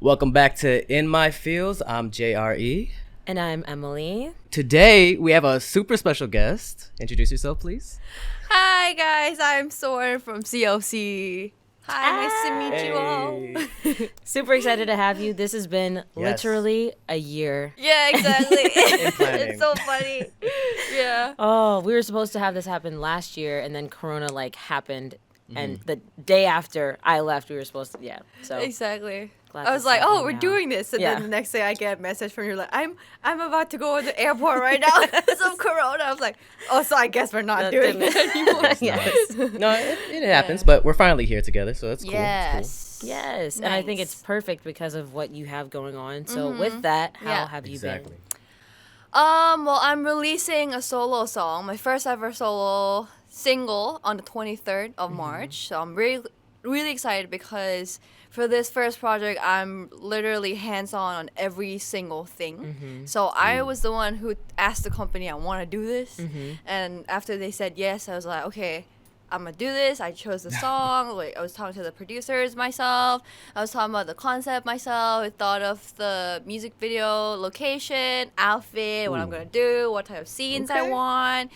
Welcome back to In My Fields. I'm JRE. And I'm Emily. Today, we have a super special guest. Introduce yourself, please. Hi, guys. I'm Sorn from CLC. Hi, nice to meet you all. Super excited to have you. This has been literally a year. Yeah, exactly. It's so funny. Yeah. Oh, we were supposed to have this happen last year, and then Corona happened, and the day after I left, we were supposed to. Yeah. So exactly. I was like, "Oh, we're doing this," and then the next day I get a message from you like, "I'm about to go to the airport right now because of Corona." I was like, "Oh, so I guess we're not doing it anymore." Yes. No, it happens, but we're finally here together, so that's cool. Yes. Cool. Yes, Nice. and I think it's perfect because of what you have going on. So with that, how have you been? Well, I'm releasing a solo song, my first ever solo single on the 23rd of March. So I'm really excited because for this first project, I'm literally hands-on on every single thing. So I was the one who asked the company, I want to do this. And after they said yes, I was like, okay, I'm going to do this. I chose the song. I was talking to the producers myself. I was talking about the concept myself. I thought of the music video, location, outfit, what I'm going to do, what type of scenes I want,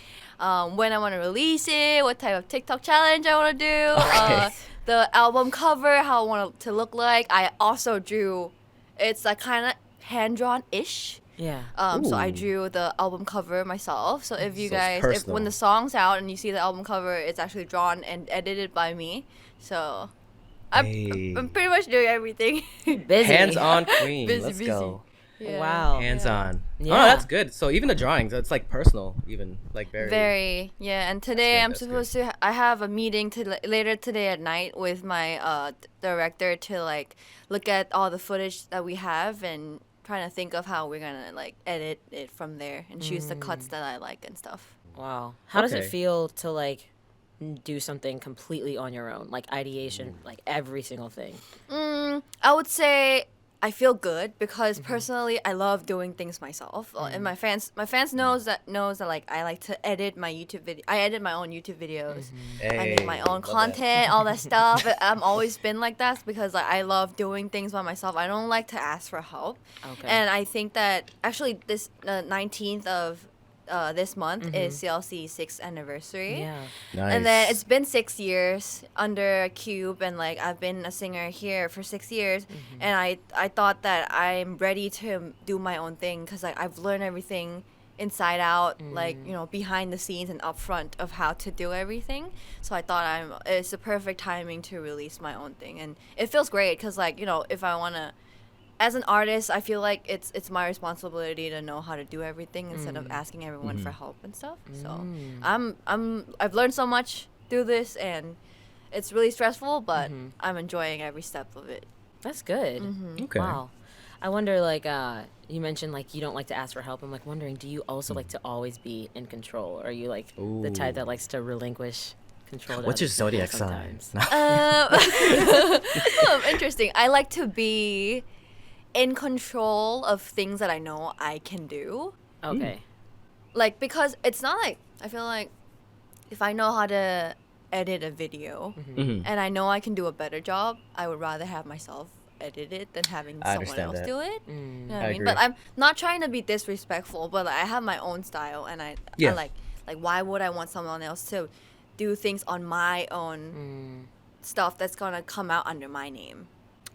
when I want to release it, what type of TikTok challenge I want to do. The album cover, how I want it to look like. I also drew, it's like kind of hand-drawn-ish. Yeah. So I drew the album cover myself. So if you guys, when the personal. song's out and you see the album cover, it's actually drawn and edited by me. So I'm pretty much doing everything. Busy. Hands-on queen. Busy. Go. Yeah. Wow. Hands-on. Yeah. Oh, that's good. So even the drawings, it's like personal, even like very. Yeah. And today I'm That's supposed to. I have a meeting later today at night with my director to like look at all the footage that we have and trying to think of how we're gonna like edit it from there and choose the cuts that I like and stuff. Wow. How does it Okay. feel to like do something completely on your own, like ideation, like every single thing? I would say I feel good because personally I love doing things myself. And my fans knows that like I like to edit my YouTube video. I edit my own YouTube videos. I make my own content, all that stuff. I've always been like that because like I love doing things by myself. I don't like to ask for help. Okay. And I think that actually this 19th of this month is CLC's 6th anniversary. Yeah. Nice. And then it's been 6 years under Cube, and like I've been a singer here for 6 years, and I thought that I'm ready to do my own thing because like I've learned everything inside out, like behind the scenes and up front of how to do everything. So I thought it's the perfect timing to release my own thing, and it feels great because like if I wanna. As an artist, I feel like it's my responsibility to know how to do everything instead of asking everyone for help and stuff. So I've learned so much through this, and it's really stressful, but I'm enjoying every step of it. That's good. Okay. Wow. I wonder, like, you mentioned, like, you don't like to ask for help. I'm, like, wondering, do you also like to always be in control? Or are you, like, the type that likes to relinquish control? What's your zodiac sign? Interesting. I like to be in control of things that I know I can do. Okay. Like, because it's not like, I feel like if I know how to edit a video and I know I can do a better job, I would rather have myself edit it than having someone else do it. You know what I mean? agree. But I'm not trying to be disrespectful, but like, I have my own style, and I like why would I want someone else to do things on my own stuff that's gonna come out under my name?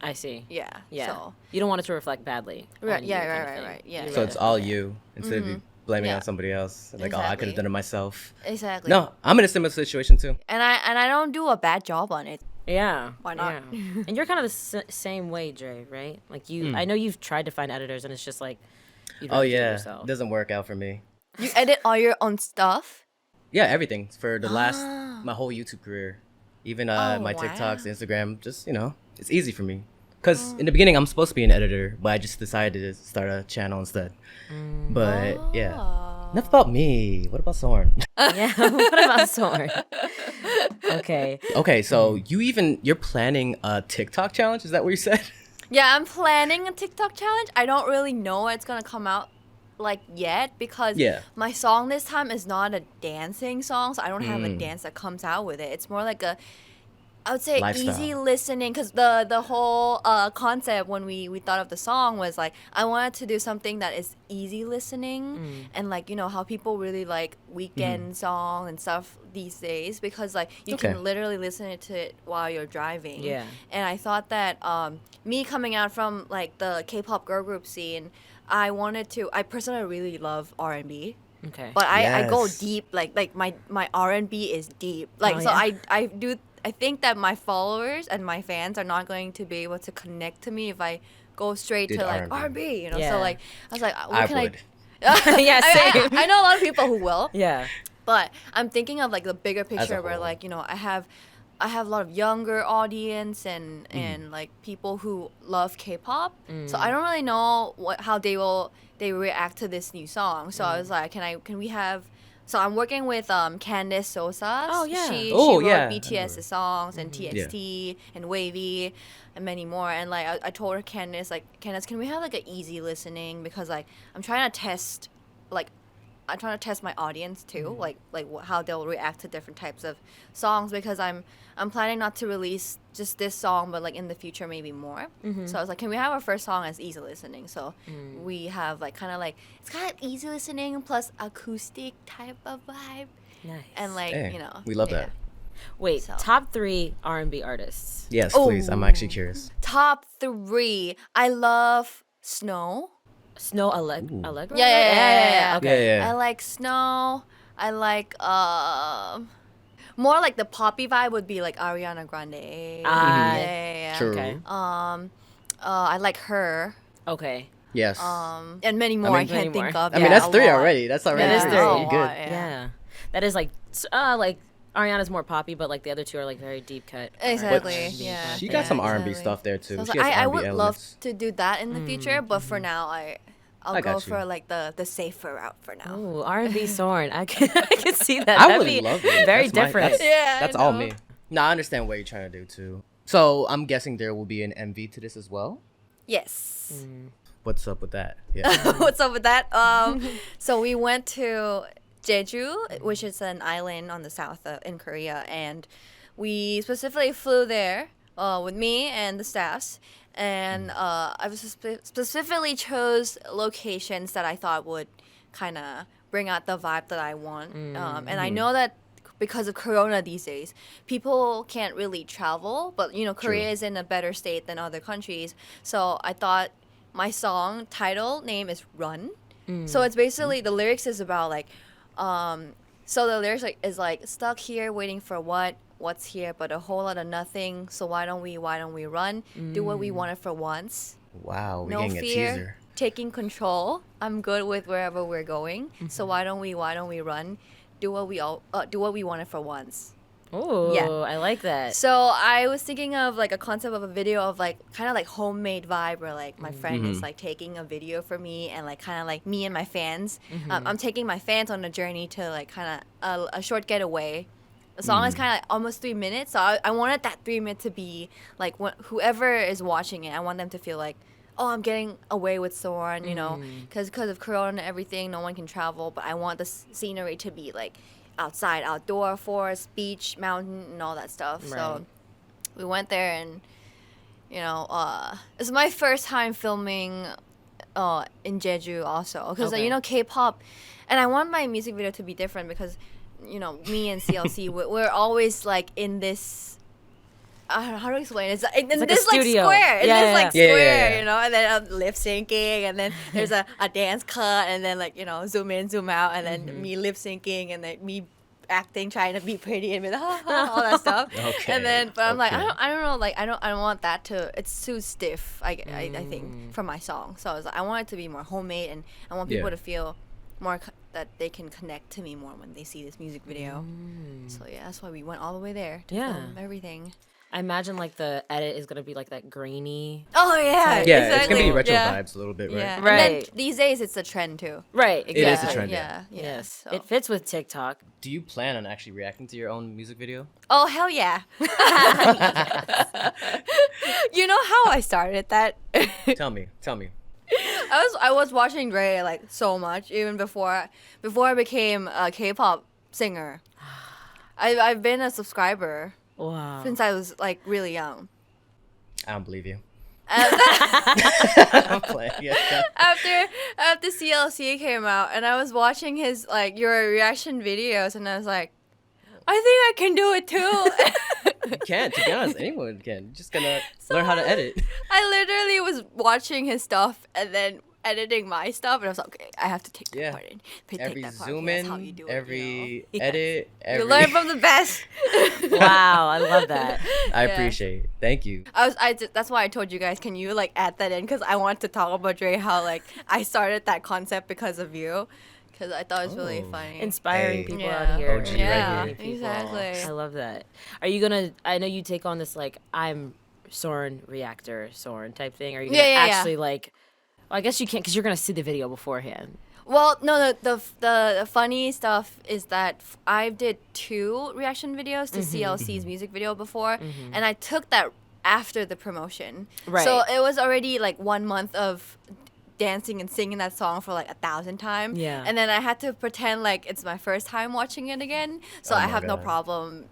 I see. Yeah. Yeah. So, You don't want it to reflect badly. right. on you Yeah. kind of Right. thing. Right. Yeah. So it's all you instead of you blaming Yeah. on somebody else. Like, oh, I could have Exactly. done it myself. Exactly. No, I'm in a similar situation too. And I don't do a bad job on it. Yeah. Why not? Yeah. And you're kind of the same way, Dre, right? Like, I know you've tried to find editors, and it's just like, you'd Oh rather do it yeah, yourself. it doesn't work out for me. You edit all your own stuff? Yeah, everything for the last my whole YouTube career, even my wow. TikToks, Instagram. Just it's easy for me. Cause in the beginning I'm supposed to be an editor, but I just decided to start a channel instead. But yeah, enough about me. What about Sorn? Yeah. What about Sorn? Okay. Okay, so you're planning a TikTok challenge? Is that what you said? Yeah, I'm planning a TikTok challenge. I don't really know when it's gonna come out like yet because my song this time is not a dancing song, so I don't have a dance that comes out with it. It's more like I would say lifestyle. easy listening, because the whole concept when we thought of the song was like, I wanted to do something that is easy listening, and like, you know, how people really like weekend song and stuff these days, because like you Okay. can literally listen to it while you're driving. Yeah. And I thought that me coming out from like the K-pop girl group scene, I personally really love R&B. Okay. But I go Yes. deep, like my R&B is deep. Like, Oh, so yeah. I think that my followers and my fans are not going to be able to connect to me if I go straight Did to like R&B. R&B, you know? Yeah. So like, I was like, what I can would. Yeah, same. I know a lot of people who will, Yeah. but I'm thinking of like the bigger picture where whole. like, you know, I have a lot of younger audience and like people who love K-pop. So I don't really know how they react to this new song. So I was like, can we have? So I'm working with Candice Sosa. Oh, yeah. She Oh, wrote yeah. I BTS's songs and TXT and Wavy and many more. And like I told her, Candice, can we have like an easy listening, because like I'm trying to test my audience too, how they'll react to different types of songs, because I'm planning not to release just this song, but like in the future maybe more. So I was like, can we have our first song as easy listening? So we have like it's kind of easy listening plus acoustic type of vibe, Nice. and like Dang, you know, we love yeah. that. Wait, So- top 3 R&B artists. Yes, please. I'm actually curious. Top 3, I love Snow. Snow Allegra? Yeah. Okay. Yeah, yeah. I like Snow. I like more like the poppy vibe would be like Ariana Grande. Yeah. True. Okay. I like her. Okay. Yes. And many more I, mean- can't Many think more. of. I mean, Yeah, that's a 3 lot. already. That's already That is 3. three. So a you lot, good. Yeah. That is like Ariana's more poppy, but like the other two are like very deep cut. Exactly. R&B Yeah. She got some R&B exactly. stuff there too. So I was She like, has I R&B would elements. love to do that in the future, but for now I'll I go got you. for like the safer route for now. Ooh, R&B Sorn. I can see that. I That'd would be love it. very That's my- different. that's Yeah, I that's all know. me. No, I understand what you're trying to do too. So I'm guessing there will be an MV to this as well. Yes. What's up with that? Yeah. What's up with that? So we went to Jeju, which is an island on the south in Korea, and we specifically flew there with me and the staffs. And I was specifically chose locations that I thought would kind of bring out the vibe that I want. And I know that because of Corona these days, people can't really travel, but you know, Korea is in a better state than other countries. So I thought my song title name is Run. So it's basically the lyrics is about like, so the lyrics is like stuck here waiting for what's here, but a whole lot of nothing. So why don't we run? Do what we wanted for once. Wow, we're No getting a fear, teaser. taking control. I'm good with wherever we're going. So why don't we run? Do what we wanted for once. Ooh, Yeah. I like that. So I was thinking of like a concept of a video of like kind of like homemade vibe, where like my friend is like taking a video for me, and like kind of like me and my fans. I'm taking my fans on a journey to like kind of a short getaway. The song is kind of like almost 3 minutes, so I wanted that 3 minute to be like whoever is watching it, I want them to feel like, oh, I'm getting away with Sorn, you know, because of Corona and everything, no one can travel, but I want the scenery to be like outside, outdoor, forest, beach, mountain, and all that stuff. Right. So we went there, and you know, it's my first time filming in Jeju also, because Okay. you know, K-pop, and I want my music video to be different because you know, me and CLC, we're always like in this. I don't know how to explain it. It's like, in like a this like studio. square, in Yeah, this like yeah. Yeah, square, yeah, yeah. you know, and then lip syncing, and then there's a dance cut, and then like you know, zoom in, zoom out, and then me lip syncing, and like me acting, trying to be pretty, and be like, all that stuff. Okay, And then, but I'm like, okay. I don't know, like I don't want that to. It's too stiff. I think for my song. So I was like, I want it to be more homemade, and I want people Yeah. to feel more that they can connect to me more when they see this music video. So yeah, that's why we went all the way there to Yeah. film everything. I imagine like the edit is gonna be like that grainy. Oh yeah, Yeah, exactly. it's gonna be retro yeah. vibes a little bit, right? Yeah, Right. And then these days it's a trend too. Right. It is a Exactly. trend. Yeah, Yes. so. It fits with TikTok. Do you plan on actually reacting to your own music video? Oh hell yeah! You know how I started that? Tell me. I was watching Ray like so much even before I became a K-pop singer. I've been a subscriber Wow. since I was like really young. I don't believe you. After I'm playing. Yeah. after CLC came out, and I was watching his like your reaction videos, and I was like, I think I can do it too. You can. To be honest, anyone can. You're just gonna learn how to edit. I literally was watching his stuff and then editing my stuff, and I was like, okay, I have to take that part in. Take Every that part. zoom That's in, how you do every it, edit, every. You learn from the best. Wow, I love that. I appreciate it. Thank you. That's why I told you guys, can you like add that in? Because I want to talk about Dre, how like I started that concept because of you. Because I thought it was really funny. Inspiring Hey. people Yeah. out here. OG right Yeah, here. People. exactly. I love that. Are you gonna? I know you take on this like I'm Sorn reactor Sorn type thing. Are you gonna Yeah. actually like? Well, I guess you can't because you're gonna see the video beforehand. Well, no, the funny stuff is that I did 2 reaction videos to CLC's music video before, and I took that after the promotion. Right. So it was already like 1 month of dancing and singing that song for like 1,000 times. Yeah. And then I had to pretend like it's my first time watching it again. So Oh I my have no God. problem,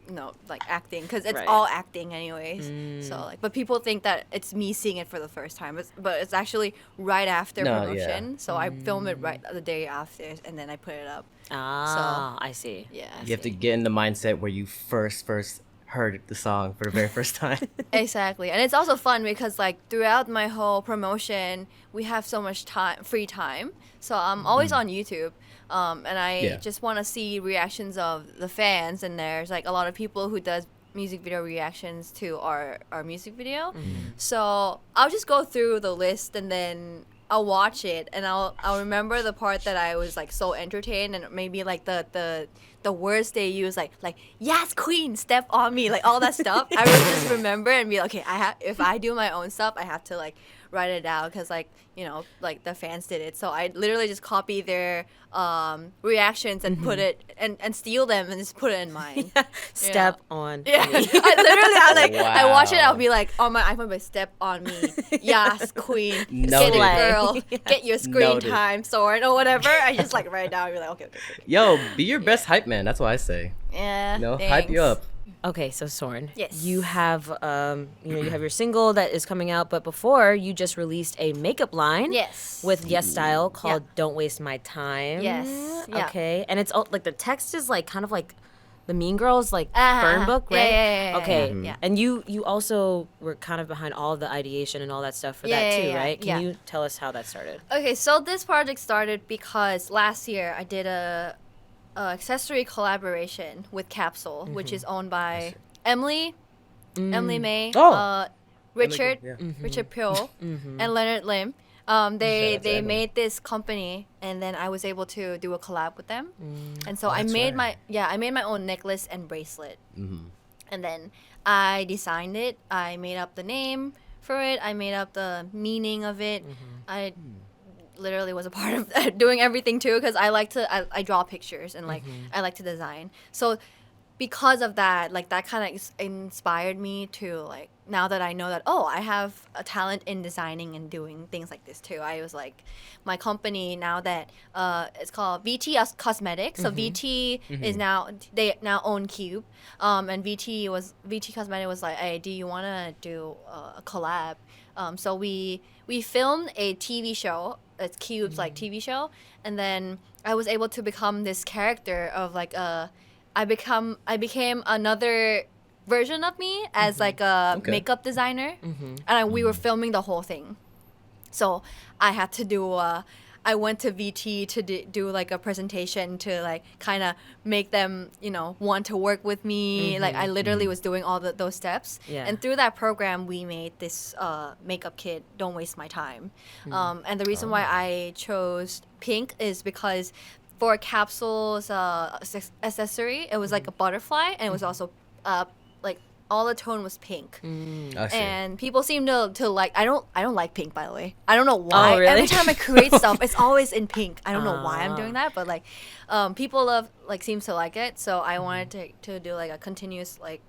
like acting, because it's Right. all acting anyways. So like, but people think that it's me seeing it for the first time, but it's actually right after No, promotion. So I film it right the day after, and then I put it up. Ah, I see. Yeah. You have to get in the mindset where you first heard the song for the very first time. Exactly. And it's also fun because like throughout my whole promotion, we have so much free time. So I'm always on YouTube. And I just want to see reactions of the fans, and there's like a lot of people who does music video reactions to our music video. So I'll just go through the list, and then I'll watch it, and I'll remember the part that I was like so entertained, and maybe like the words they use, like yes queen, step on me, like all that stuff. I would just remember and be like, okay, if I do my own stuff, I have to like write it down, because like, you know, like the fans did it. So I literally just copy their reactions and put it and steal them and just put it in mine. Step on. Yeah, me. I watch it. I'll Wow. be like on my iPhone, but step on me, yes, queen, Noted. get it, girl, get your screen Noted. time, Sorn, or whatever. I just like write it down. And be like, okay. Yo, be your best hype man. That's what I say. Yeah, You know, hype you up. Okay, so Sorn, Yes. you have you have your single that is coming out, but before you just released a makeup line, Yes. with Yes Style called "Don't Waste My Time." Yes, yeah. Okay, and it's all, like the text is like kind of like the Mean Girls like burn book, Yeah, right? yeah, Okay, yeah. and you also were kind of behind all of the ideation and all that stuff for that too, right? Can you tell us how that started? Okay, so this project started because last year I did a accessory collaboration with Capsule, which is owned by Emily May, Oh. Richard, Yeah. Richard Pyo, and Leonard Lim. Shout out They to Emily. made this company, and then I was able to do a collab with them. And so I that's made right. I made my own necklace and bracelet. Mm-hmm. And then I designed it. I made up the name for it. I made up the meaning of it. I literally was a part of doing everything too, because I draw pictures and like I like to design. So because of that, like that kind of inspired me to like, now that I know that, oh, I have a talent in designing and doing things like this too. I was like, my company now that it's called VT Cosmetics. So VT is they now own Cube, and VT Cosmetics was like, hey, do you want to do a collab? So we filmed a TV show. It's Cube's like TV show, and then I was able to become this character of like I became another version of me as like a makeup designer, and we were filming the whole thing. So I had to do I went to VT to do like a presentation to like kind of make them, you know, want to work with me. Like I literally was doing all those steps. Yeah. And through that program, we made this makeup kit, Don't Waste My Time. And the reason why I chose pink is because for Capsule's accessory, it was like a butterfly, and it was also like all the tone was pink. I see. And people seem to like. I don't like pink, by the way. I don't know why. Oh, really? Every time I create stuff, it's always in pink. I don't know why I'm doing that, but like people seems to like it. So I wanted to do like a continuous like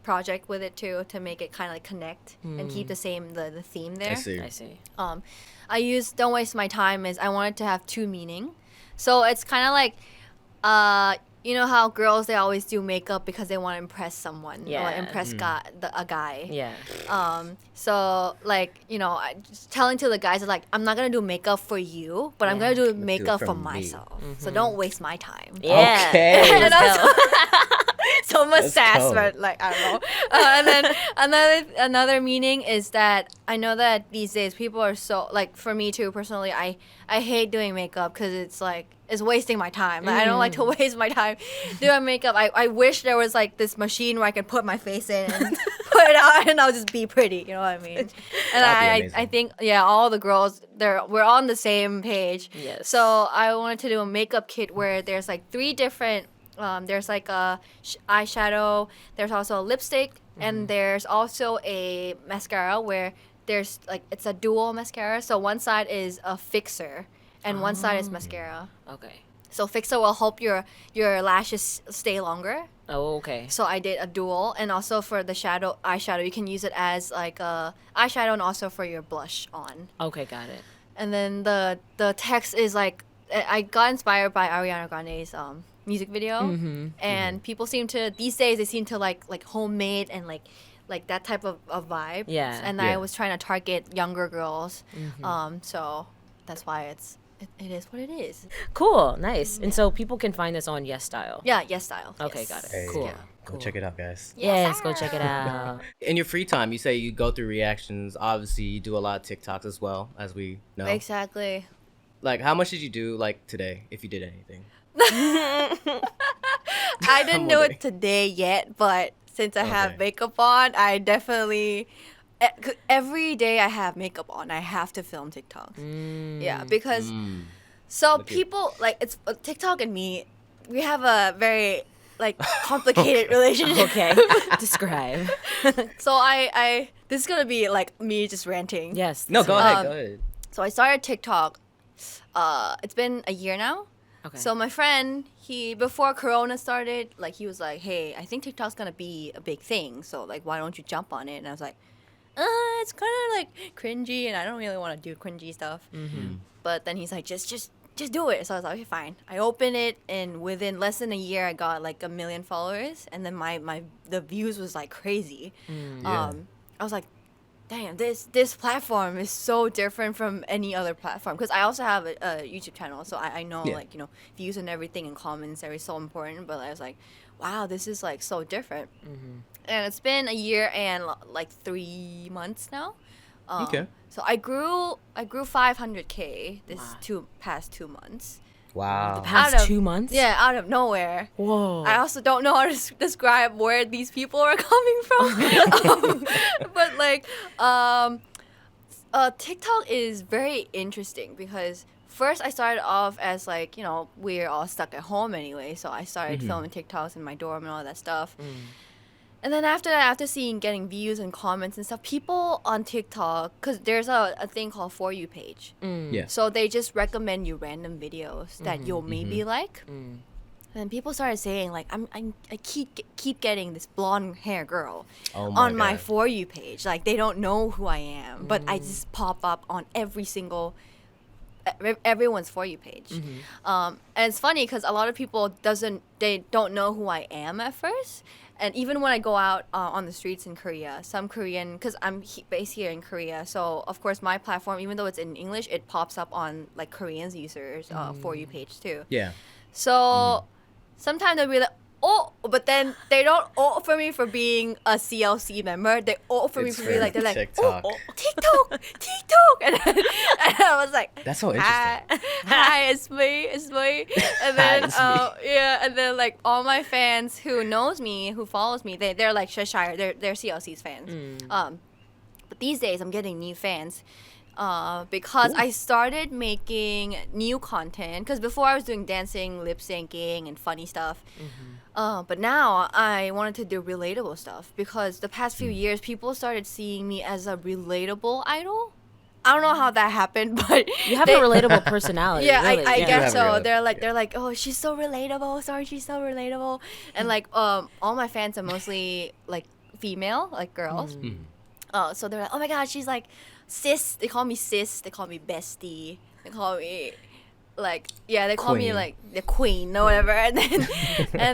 project with it too, to make it kind of like connect and keep the same the theme there. I see. I used Don't Waste My Time is I wanted to have two meaning. So it's kind of like you know how girls, they always do makeup because they want to impress someone or Yeah. impress a guy. Yeah. So like, you know, I just telling to the guys like, I'm not gonna do makeup for you, but I'm Yeah. gonna do do it makeup for for me. myself. So don't waste my time. Yeah. Okay. And Let's also- go. So much Let's sass, go. but like I don't know. And then another meaning is that I know that these days people are so like, for me too personally, I hate doing makeup because it's like it's wasting my time. Like, I don't like to waste my time doing makeup. I wish there was like this machine where I could put my face in and put it out and I'll just be pretty. You know what I mean? And That'd be I amazing. think all the girls we're on the same page. Yes. So I wanted to do a makeup kit where there's like 3 different. There's like a eyeshadow. There's also a lipstick, and there's also a mascara where there's like it's a dual mascara. So one side is a fixer, and one side is mascara. Okay. So fixer will help your lashes stay longer. Oh, okay. So I did a dual, and also for the eyeshadow, you can use it as like a eyeshadow, and also for your blush on. Okay, got it. And then the text is like I got inspired by Ariana Grande's music video, and people seem to these days they seem to like homemade and like that type of vibe. Yeah. And Yeah. I was trying to target younger girls, so that's why it is what it is. Cool. Nice. And so people can find this on Yes Style. Yeah, yes style. Okay, yes. got it. Hey, Cool. Go check it out, guys. Yes, go check it out. In your free time, you say you go through reactions. Obviously, you do a lot of TikToks as well, as we know. Exactly. Like, how much did you do like today, if you did anything? I didn't do it today yet, but since I have Okay. makeup on, I definitely every day I have makeup on, I have to film TikToks. Yeah, because so Look at- people like it's TikTok and me, we have a very like complicated relationship. Okay. Describe. So I this is gonna be like me just ranting. Yes. No, go this ahead. Um, Go ahead. So I started TikTok. It's been a year now. Okay. So my friend, he before Corona started, like he was like, "Hey, I think TikTok's gonna be a big thing. So like, why don't you jump on it?" And I was like, "It's kind of like cringy, and I don't really want to do cringy stuff." But then he's like, "Just do it." So I was like, "Okay, fine." I opened it, and within less than a year, I got like 1 million followers, and then the views was like crazy. Yeah. I was like, damn, this platform is so different from any other platform. Because I also have a YouTube channel, so I know, Yeah. like, you know, views and everything and comments are so important. But I was like, wow, this is, like, so different. And it's been a year and, like, 3 months now. Okay. So I grew 500K this Wow. past 2 months. Wow. Past out of- 2 months? Yeah, out of nowhere. Whoa. I also don't know how to describe where these people are coming from. But like, TikTok is very interesting because first I started off as like, you know, we're all stuck at home anyway. So I started filming TikToks in my dorm and all that stuff. And then after that, after getting views and comments and stuff, people on TikTok, because there's a thing called For You page. Yeah. So they just recommend you random videos that you'll maybe like. And people started saying like, I keep getting this blonde hair girl Oh my on my God. For You page. Like they don't know who I am, but I just pop up on everyone's For You page. And it's funny because a lot of people don't know who I am at first. And even when I go out on the streets in Korea, some Korean, because I'm based here in Korea, so of course my platform, even though it's in English, it pops up on like Koreans users For You page too. Yeah. So sometimes they'll be like, oh, but then they don't for me for being a CLC member. They for me It's for being like, they're like, TikTok. TikTok. And I was like, That's so hi, interesting. hi, it's me. And then it's me. yeah, and then like all my fans who knows me, who follows me, they're like Cheshire, they're CLC's fans. But these days I'm getting new fans. Because I started making new content. Because before I was doing dancing, lip syncing, and funny stuff. But now I wanted to do relatable stuff because the past few years people started seeing me as a relatable idol. I don't know how that happened, but You have a relatable personality. yeah, really. I You guess have a so. real- They're like, oh, she's so relatable. Sorry, she's so relatable. And like, all my fans are mostly like female, like girls. So they're like, oh my god, she's like sis. They call me sis. They call me bestie. They call me like they call me Queen. like the queen or whatever, and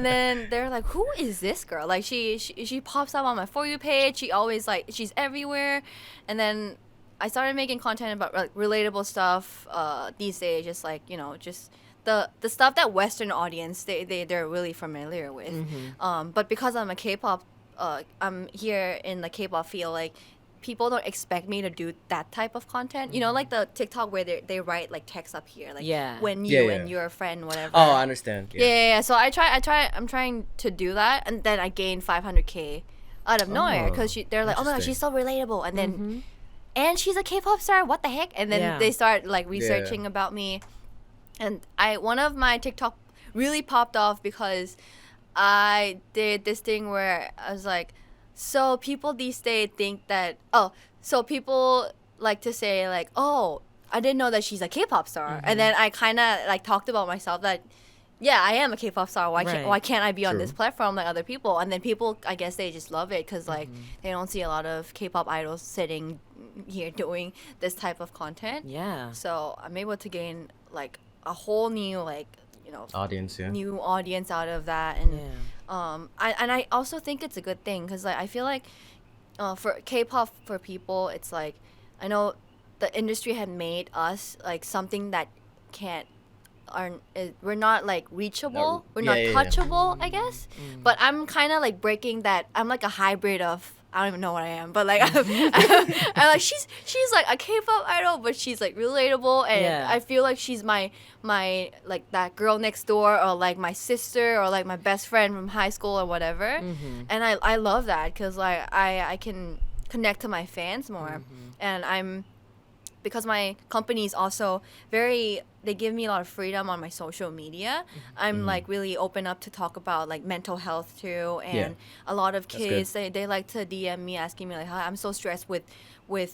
then they're like, who is this girl? Like she pops up on my For You page. She always like she's everywhere, and then I started making content about like relatable stuff these days, just like just the stuff that Western audience they're really familiar with. But because I'm a K-pop, I'm here in the K-pop field, like people don't expect me to do that type of content. Like the TikTok where they write like text up here, like when you and your friend whatever. Oh, I understand. Yeah. So I'm trying to do that, and then I gained 500K out of nowhere because they're like, oh my god, she's so relatable, and then and she's a K-pop star. What the heck? And then they start like researching about me, and one of my TikTok really popped off because I did this thing where I was like, so people these days think that so people like to say like, oh, I didn't know that she's a K-pop star, and then I kind of like talked about myself that I am a K-pop star. Why can't I be on this platform like other people? And then people, I guess they just love it because like they don't see a lot of K-pop idols sitting here doing this type of content. Yeah. So I'm able to gain like a whole new like Audience, new audience out of that, and I also think it's a good thing because like I feel like for K-pop for people, it's like I know the industry had made us like something that we're not like reachable, we're not touchable, I guess. But I'm kind of like breaking that. I'm like a hybrid of, I don't even know what I am, but like I'm like she's like a K-pop idol, but she's like relatable, and I feel like she's my like that girl next door, or like my sister, or like my best friend from high school or whatever. And I love that because like I can connect to my fans more, and because my company is also they give me a lot of freedom on my social media. I'm like really open up to talk about like mental health too, and a lot of kids they like to DM me asking me like, "Hi, I'm so stressed with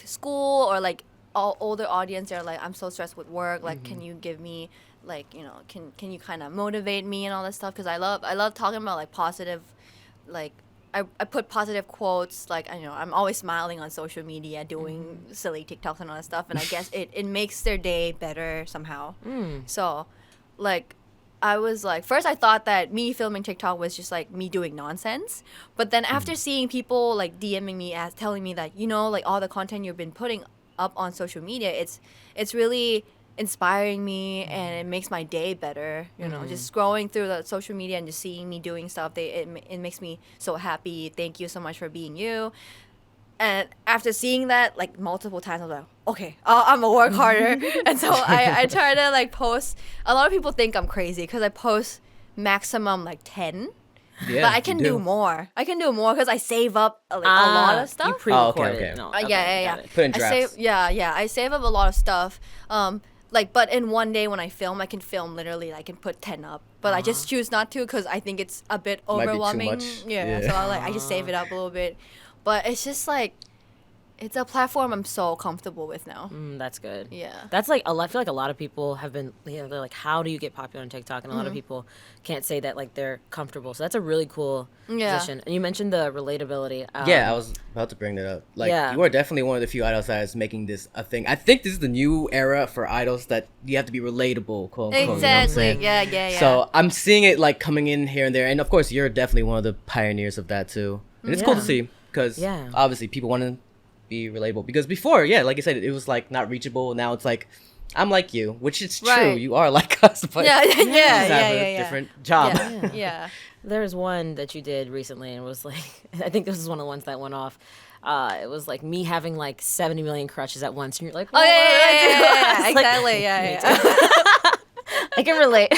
school," or like all older audience are like, "I'm so stressed with work, like can you give me like can you kind of motivate me and all that stuff?" Because I love talking about like positive, like I put positive quotes, like I'm always smiling on social media, doing silly TikToks and all that stuff, and I guess it makes their day better somehow. So like I was like, first I thought that me filming TikTok was just like me doing nonsense, but then after seeing people like DMing me telling me that like all the content you've been putting up on social media, it's really inspiring me, and it makes my day better. Just scrolling through the social media and just seeing me doing stuff, it makes me so happy. Thank you so much for being you. And after seeing that like multiple times, I was like, okay, I'm gonna work harder. And so I try to like post. A lot of people think I'm crazy because I post maximum like 10. But I can do more. I can do more because I save up a lot of stuff. You pre-recorded. Okay. No, yeah. Put in drafts. I save up a lot of stuff. Like, but in one day when I film, I can film literally. I can put 10 up, but I just choose not to because I think it's a bit overwhelming. Might be too much. Yeah. So I just save it up a little bit, but it's just like it's a platform I'm so comfortable with now. That's good. Yeah. That's like I feel like a lot of people have been, they're like, how do you get popular on TikTok? And a lot of people can't say that like they're comfortable. So that's a really cool position. And you mentioned the relatability. I was about to bring that up. Like, you are definitely one of the few idols that is making this a thing. I think this is the new era for idols that you have to be relatable, quote unquote. Exactly. You know what I'm saying? Yeah. So I'm seeing it like coming in here and there, and of course you're definitely one of the pioneers of that too. And it's cool to see because obviously people want to be relatable, because before like you said, it was like not reachable. Now it's like I'm like you, which is true. You are like us, but yeah. different job. Yeah. There's one that you did recently, and it was like, I think this is one of the ones that went off. It was like me having like 70 million crushes at once, and you're like, Exactly. I can relate.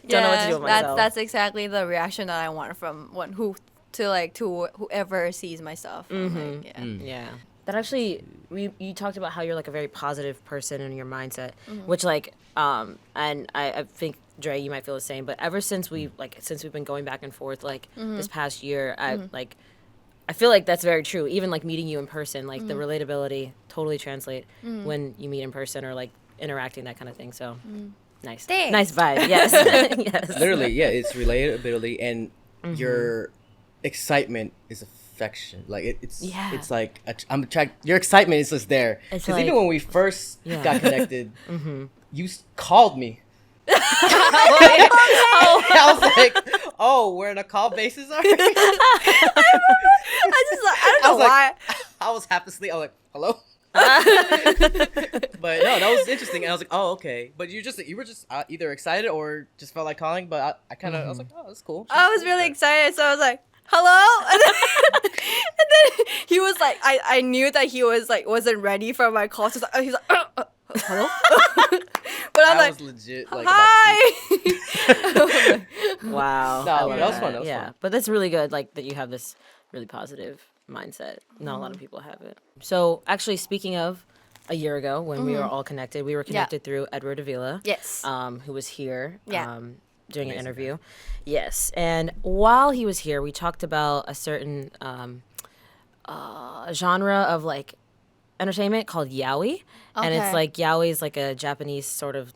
Don't know what to do with myself. That's exactly the reaction that I want from to whoever sees my stuff. Yeah. That actually, you talked about how you're like a very positive person in your mindset, which like, and I think Dre, you might feel the same. But ever since we've been going back and forth like this past year, I feel like that's very true. Even like meeting you in person, like the relatability totally translate when you meet in person or like interacting, that kind of thing. So nice, Thanks. nice vibe. Yes, yes. Literally, it's relatability, and your excitement is affection. Like it's like I'm attracted. Your excitement is just there. Because even when we first got connected, you called me. I was like, oh, we're in a call basis already? I don't know why. I was half asleep. I was like, hello? But no, that was interesting. And I was like, oh, okay. But you were just either excited or just felt like calling. But I kind of, I was like, oh, that's cool. I was really excited. So I was like, hello? And then he was like, I knew that he was like, wasn't ready for my call. So he's like, hello? But I'm like, was legit like, hi. Wow. No, that was fun. That was fun. But that's really good. Like that you have this really positive mindset. Not a lot of people have it. So actually, speaking of a year ago when we were all connected, we were connected through Edward Avila. Yes. Who was here. Yeah. Doing an interview. Yes. And while he was here, we talked about a certain genre of like entertainment called yaoi. And it's like yaoi is like a Japanese sort of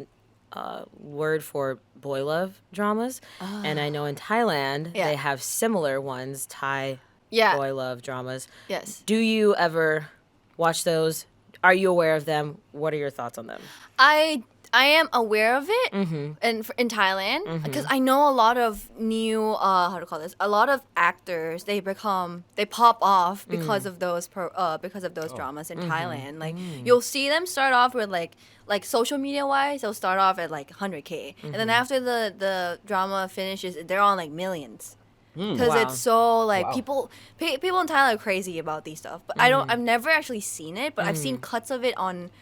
word for boy love dramas. And I know in Thailand they have similar ones, Thai boy love dramas. Yes. Do you ever watch those? Are you aware of them? What are your thoughts on them? I am aware of it in Thailand because I know a lot of new how to call this, a lot of actors they pop off because of those dramas in Thailand. Like you'll see them start off with like social media wise they'll start off at like 100K and then after the drama finishes they're on like millions. Because it's so like people in Thailand are crazy about these stuff, but I've never actually seen it, but I've seen cuts of it on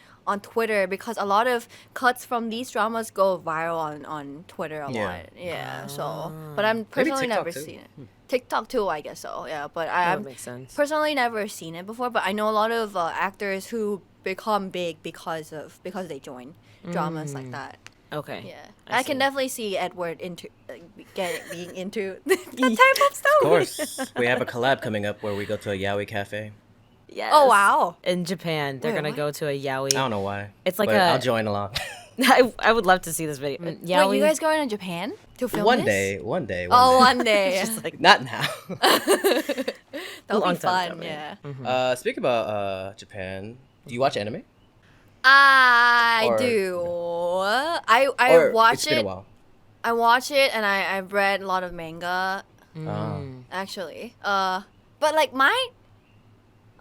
Twitter because a lot of cuts from these dramas go viral on Twitter a lot. Yeah. So, but I'm personally never seen it. TikTok too, I guess so. Yeah, but I've personally never seen it before. But I know a lot of actors who become big because they join dramas like that. Okay. Yeah, I can definitely see Edward being into that type of stuff. Of course, we have a collab coming up where we go to a yaoi cafe. Yes. Oh wow! In Japan, they're gonna go to a yaoi. I don't know why. It's like I'll join along. I would love to see this video. Yaoi. Wait, you guys going to Japan to film one this? day. One day. One day. Just like not now. That'll be fun. Yeah. Speaking about Japan, do you watch anime? I do. I watch it's been a while. I watch it and I've read a lot of manga. Actually. But like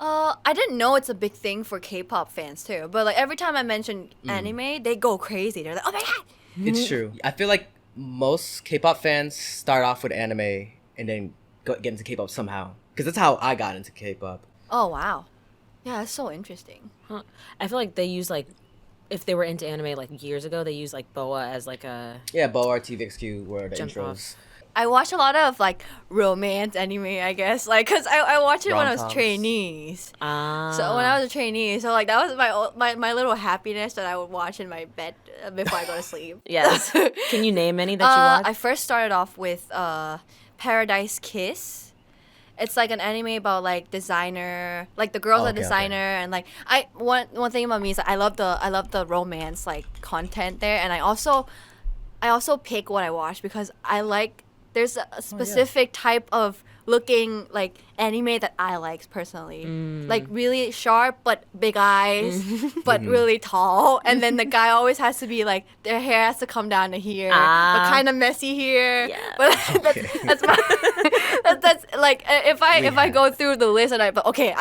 I didn't know it's a big thing for K-pop fans too. But like every time I mention anime, they go crazy. They're like, "Oh my god!" It's true. I feel like most K-pop fans start off with anime and then get into K-pop somehow. Because that's how I got into K-pop. Oh wow, yeah, that's so interesting. Huh. I feel like they use like, if they were into anime like years ago, they used like BoA as like a BoA or TVXQ were the intros. Off. I watch a lot of like romance anime, I guess, like because I watched it when I was trainees. So when I was a trainee, so like that was my little happiness that I would watch in my bed before I go to sleep. Yes. Can you name any that you watched? I first started off with Paradise Kiss. It's like an anime about like designer, like the girl's a designer, and like one thing about me is that I love the romance like content there, and I also pick what I watch because I like. There's a specific type of looking like anime that I like personally, like really sharp but big eyes, but really tall, and then the guy always has to be like their hair has to come down to here, but kind of messy here. Yeah. But that's like if I go through the list and I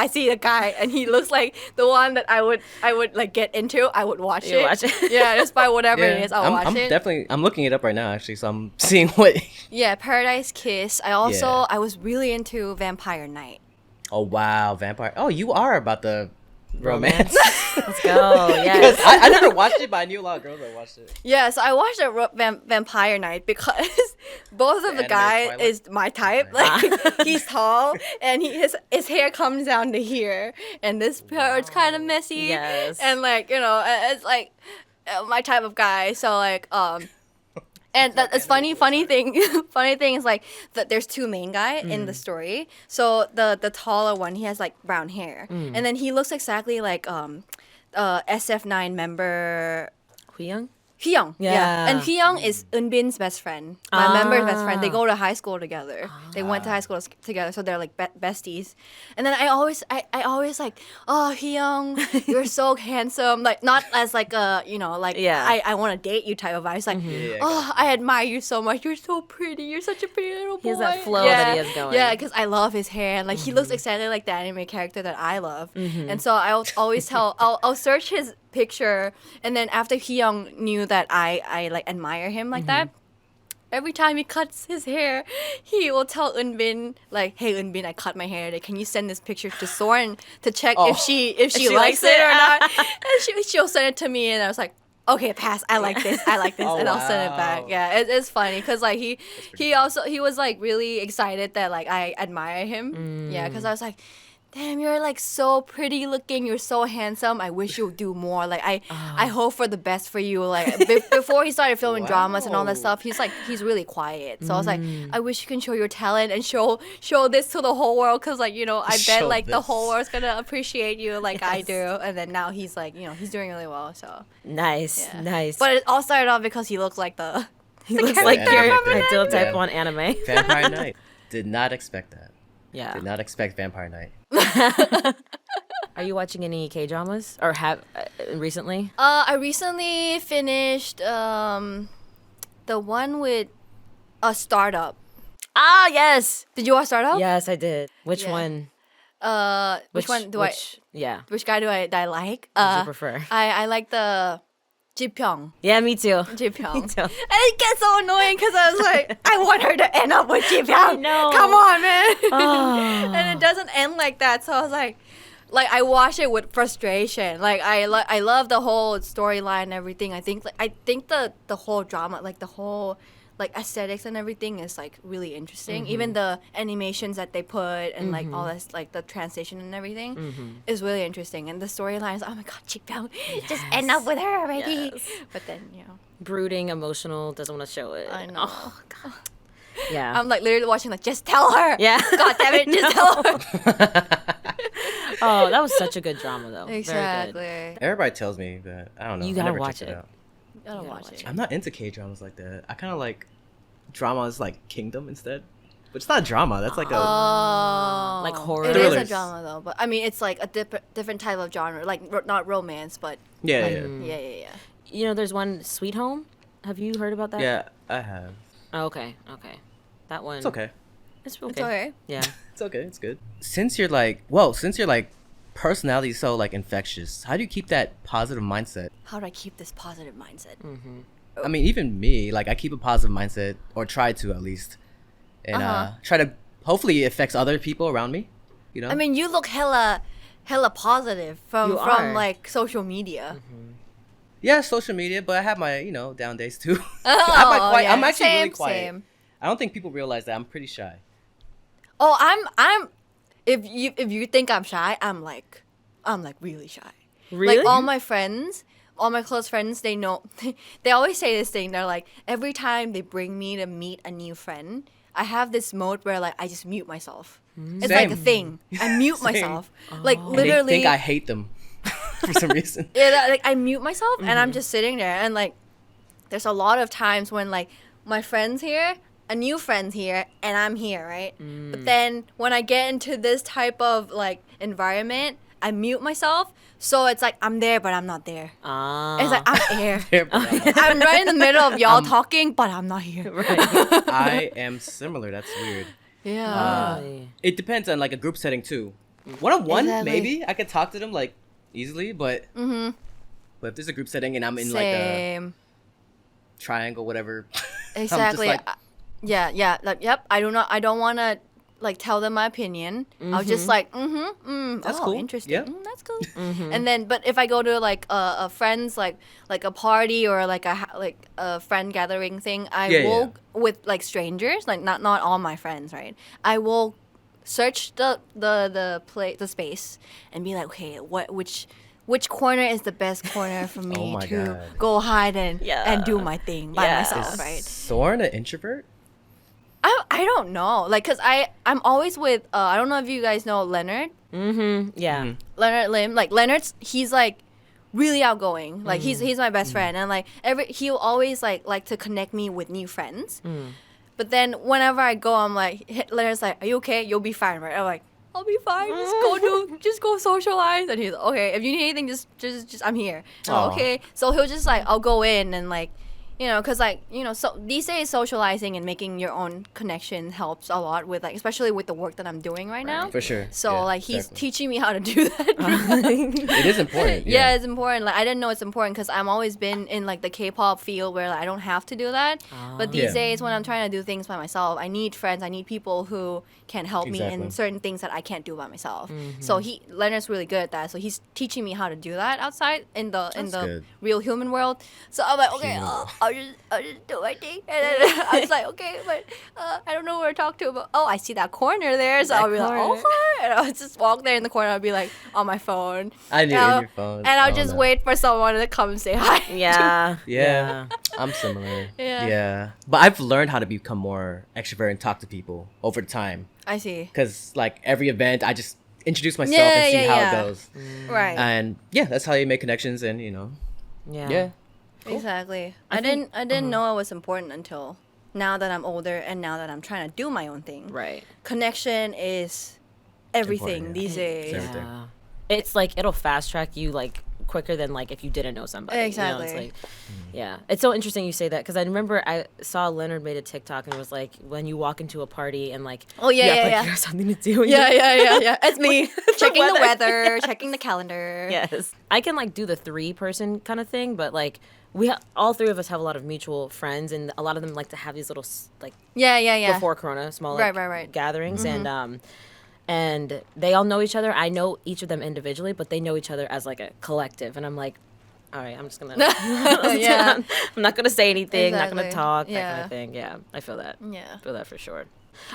see a guy and he looks like the one that I would like get into, I would watch it. Watch it. Yeah, just by whatever it is, I'll watch it. I'm looking it up right now actually, so I'm seeing what. Yeah, Paradise Kiss. I was really into Vampire Night. Oh wow, Vampire! Oh, you are about the romance. Let's go. Yes. I never watched it, but I knew a lot of girls that watched it. Yeah, so I watched Vampire Night because both of the guys is my type. Like he's tall and his hair comes down to here, and this part's kind of messy. Yes. And like it's like my type of guy. So like And it's funny thing is like that there's two main guys in the story. So the taller one, he has like brown hair. And then he looks exactly like SF9 member Young? Hyung. Yeah. And Hyung is Eunbin's best friend. My member's best friend. They go to high school together. They went to high school together, so they're like besties. And then I always like, oh, Hyung, you're so handsome. Like, not as like a, you know, like, I want to date you type of vibe. It's like, oh, I admire you so much. You're so pretty. You're such a pretty little boy. He has that flow that he has going. Yeah, because I love his hair. And like, he looks exactly like the anime character that I love. And so I'll always I'll search his picture, and then after Hyung knew that I like admire him like that, every time he cuts his hair, he will tell Eunbin like, "Hey Eunbin, I cut my hair today. Can you send this picture to Sorn to check if she likes it or not?" And she'll send it to me, and I was like, "Okay, pass. I like this. And I'll send it back." Yeah, it's funny because like he was like really excited that like I admire him. Yeah, because I was like, damn, you're like so pretty looking. You're so handsome. I wish you would do more. Like I hope for the best for you. Like before he started filming dramas and all that stuff, he's really quiet. So I was like, I wish you can show your talent and show this to the whole world. Cause like, you know, I bet like the whole world's gonna appreciate you like I do. And then now he's like, you know, he's doing really well. So nice. But it all started off because he looks like he looks like your ideal type 1 anime. Vampire Knight. Did not expect that. Yeah. Did not expect Vampire Knight. Are you watching any K-dramas or have recently? I recently finished the one with a startup. Ah, yes. Did you watch Startup? Yes, I did. Which one? Which one do I? Yeah. Which guy do I like? What do you prefer? I like the Ji-pyong. Yeah, me too. Ji-pyong. Me too. And it gets so annoying because I was like, I want her to end up with Ji-pyong. No. Come on, man. Oh. And it doesn't end like that. So I was like I watch it with frustration. Like I love the whole storyline and everything. I think the whole drama, like the whole like aesthetics and everything is like really interesting. Even the animations that they put and like all this, like the translation and everything is really interesting. And the storylines, oh my god, Ji-pyong, just end up with her already. Yes. But then, you know, brooding, emotional, doesn't want to show it. I know. Oh god. Yeah. I'm like literally watching like, just tell her. Yeah. God damn it, just tell her. Oh, that was such a good drama though. Exactly. Very good. Everybody tells me, but I don't know. You gotta watch it. I don't watch it. I'm not into K-dramas like that. I kind of like dramas like Kingdom instead. But it's not drama. That's like a... like horror. It is a drama though. But I mean, it's like a different type of genre. Like, not romance, but... Yeah. You know, there's one, Sweet Home. Have you heard about that? Yeah, I have. Oh, okay. That one... It's okay. It's okay. It's okay. Yeah. It's okay. It's good. Since your personality is so like infectious, how do you keep that positive mindset? How do I keep this positive mindset? I mean, even me, like I keep a positive mindset, or try to at least, and try to hopefully it affects other people around me. You know. I mean, you look hella positive from like social media. Yeah, social media, but I have my down days too. I'm actually really quiet. Same. I don't think people realize that I'm pretty shy. Oh, I'm. If you think I'm shy, I'm like really shy. Really? Like all my friends, all my close friends, they know. They always say this thing. They're like, every time they bring me to meet a new friend, I have this mode where like I just mute myself. It's like a thing. I mute myself. Like literally. And they think I hate them for some reason. Yeah, like I mute myself and I'm just sitting there, and like there's a lot of times when like my friend's here, a new friend's here, and I'm here, right? But then when I get into this type of like environment, I mute myself. So it's like I'm there, but I'm not there. It's like I'm here. I'm right in the middle of y'all talking, but I'm not here. Right. I am similar. That's weird. Yeah. It depends on like a group setting too. One-on-one, maybe I could talk to them like easily, but if there's a group setting and I'm in like a triangle, whatever. Exactly. I'm just like, yeah. Like, yep. I don't want to like tell them my opinion. I'll just like, that's cool. Interesting. Yeah. That's cool. And then, but if I go to like a friend's like a party or like a friend gathering thing, I will with like strangers, like not all my friends, right? I will search the space and be like, okay, which corner is the best corner for me to go hide and do my thing by myself, right? Is Sorn an introvert? I don't know, like, cause I'm always with I don't know if you guys know Leonard. Yeah. Leonard Lim, like Leonard's, he's like really outgoing. Like he's my best friend, and like he'll always like to connect me with new friends. But then whenever I go, I'm like, Leonard's like, "Are you okay? You'll be fine, right?" I'm like, "I'll be fine. Just go socialize." And he's like, "Okay, if you need anything, just I'm here." I'm like, okay. So he'll just like, I'll go in and like, you know, because like, you know, so these days socializing and making your own connection helps a lot with like, especially with the work that I'm doing right now. For sure. So like he's teaching me how to do that. It is important. Yeah, it's important. Like I didn't know it's important because I'm always been in like the K-pop field where like, I don't have to do that. But these days when I'm trying to do things by myself, I need friends. I need people who can help me in certain things that I can't do by myself. So Leonard's really good at that. So he's teaching me how to do that outside in the real human world. So I'm like, okay, I'll just do my thing. And then I was like, okay, but I don't know where to talk to. But I see that corner there. So I'll be like, oh, and I'll just walk there in the corner. I'll be like on my phone. I knew in your phone. And I'll just wait for someone to come and say hi. Yeah. I'm similar. Yeah. But I've learned how to become more extrovert and talk to people over time. I see. Because like every event, I just introduce myself and see how it goes. Right. And that's how you make connections and, you know. Yeah. Cool. Exactly. I didn't know it was important until now that I'm older and now that I'm trying to do my own thing. Right. Connection is everything these days. It's everything. It's like it'll fast track you like quicker than like if you didn't know somebody. Exactly. You know, it's like, it's so interesting you say that because I remember I saw Leonard made a TikTok and it was like when you walk into a party and like you have something to do. Yeah. It's me checking the weather, checking the calendar. Yes, I can like do the 3-person kind of thing, but like all 3 of us have a lot of mutual friends, and a lot of them like to have these little like before Corona small like, gatherings, and they all know each other. I know each of them individually, but they know each other as like a collective, and I'm like, all right, I'm just gonna I'm not gonna say anything, not gonna talk, that kind of thing. Yeah, I feel that. Yeah, I feel that for sure.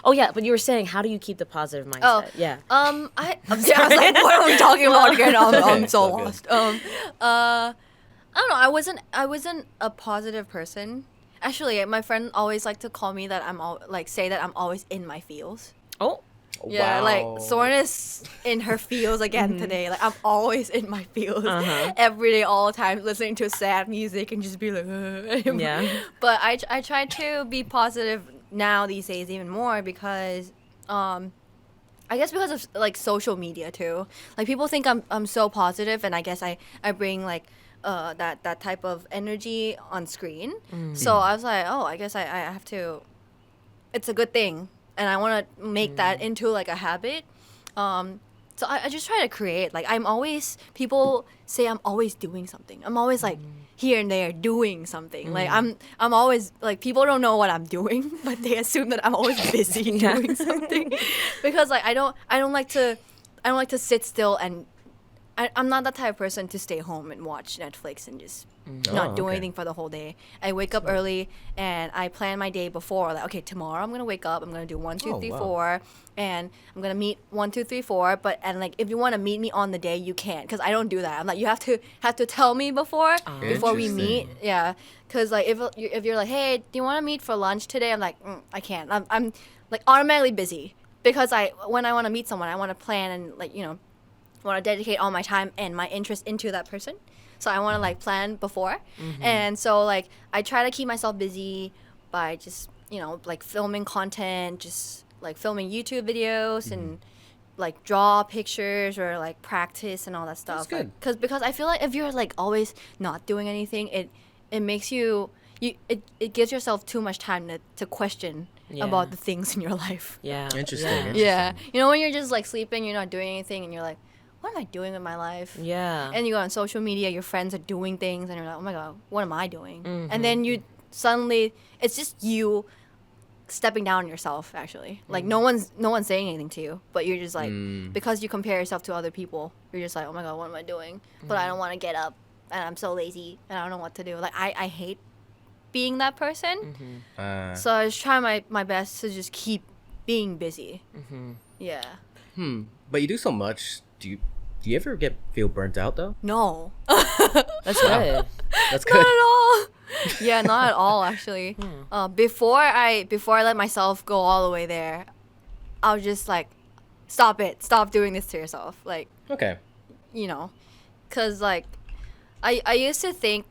Oh yeah, but you were saying, how do you keep the positive mindset? I was like, what are we talking about again? I'm so lost. I don't know. I wasn't a positive person. Actually, my friend always liked to call me that say that I'm always in my feels. Oh. Yeah, like Sorn is in her feels again today. Like I'm always in my feels every day, all the time, listening to sad music and just be like, But I try to be positive now these days even more because, I guess because of like social media too. Like people think I'm so positive, and I guess I bring like that type of energy on screen. So I was like, I guess I have to. It's a good thing. And I want to make that into like a habit. So I just try to create. Like people say I'm always doing something. I'm always like here and there doing something. Like I'm always like, people don't know what I'm doing, but they assume that I'm always busy doing something. Because like I don't like to sit still, and I'm not that type of person to stay home and watch Netflix and just not do anything for the whole day. I wake up early and I plan my day before. Like, okay, tomorrow I'm gonna wake up. I'm gonna do 1, 2, 3, 4, and I'm gonna meet 1, 2, 3, 4. And like, if you want to meet me on the day, you can, because I don't do that. I'm like, you have to tell me before we meet. Yeah, because like if you're like, hey, do you want to meet for lunch today? I'm like, I can't. I'm like automatically busy, because when I want to meet someone, I want to plan and like, you know, want to dedicate all my time and my interest into that person. So I want to like plan before. And so like I try to keep myself busy by just, you know, like filming content, just like filming YouTube videos and like draw pictures or like practice and all that stuff. That's good. Because I feel like if you're like always not doing anything, it makes it gives yourself too much time to question about the things in your life. Interesting. Yeah. You know, when you're just like sleeping, you're not doing anything, and you're like, what am I doing with my life? Yeah. And you go on social media, your friends are doing things, and you're like, oh my God, what am I doing? And then you suddenly, it's just you stepping down on yourself, actually. Like no one's saying anything to you, but you're just like, because you compare yourself to other people, you're just like, oh my God, what am I doing? But I don't want to get up, and I'm so lazy, and I don't know what to do. Like I hate being that person. So I just try my best to just keep being busy. Yeah. But you do so much. Do you ever feel burnt out though? No. That's good. That's good. Not at all. Yeah, not at all actually. Before I let myself go all the way there, I was just like, stop doing this to yourself. Like, okay. You know, cause like I used to think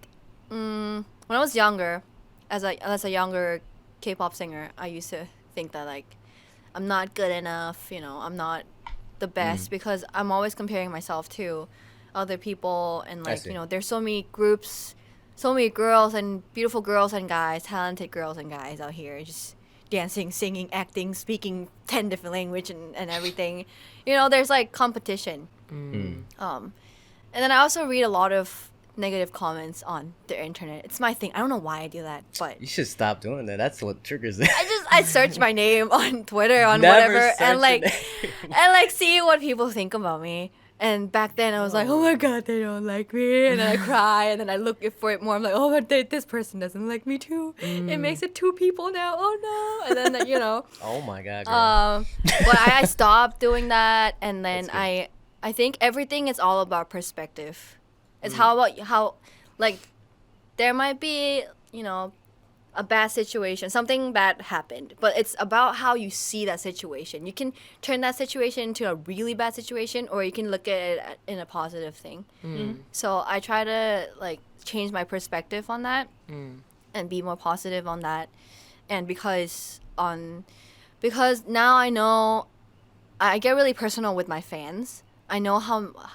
when I was younger, as a younger K-pop singer, I used to think that like I'm not good enough, you know, I'm not the best because I'm always comparing myself to other people, and like, you know, there's so many groups, so many girls and beautiful girls and guys, talented girls and guys out here just dancing, singing, acting, speaking 10 different languages and everything. You know, there's like competition. And then I also read a lot of negative comments on the internet. It's my thing. I don't know why I do that, but you should stop doing that. That's what triggers it. I search my name on Twitter, on whatever, and like see what people think about me. And back then I was like, oh my god, they don't like me, and then I cry, and then I look for it more. I'm like, oh, but this person doesn't like me too. It makes it 2 people now. Oh no! And then you know. Oh my god. Girl. But I stopped doing that, and then I think everything is all about perspective. It's how like there might be, you know, a bad situation, something bad happened, but it's about how you see that situation. You can turn that situation into a really bad situation, or you can look at it in a positive thing. So I try to like change my perspective on that and be more positive on that. And because now I know, I get really personal with my fans. I know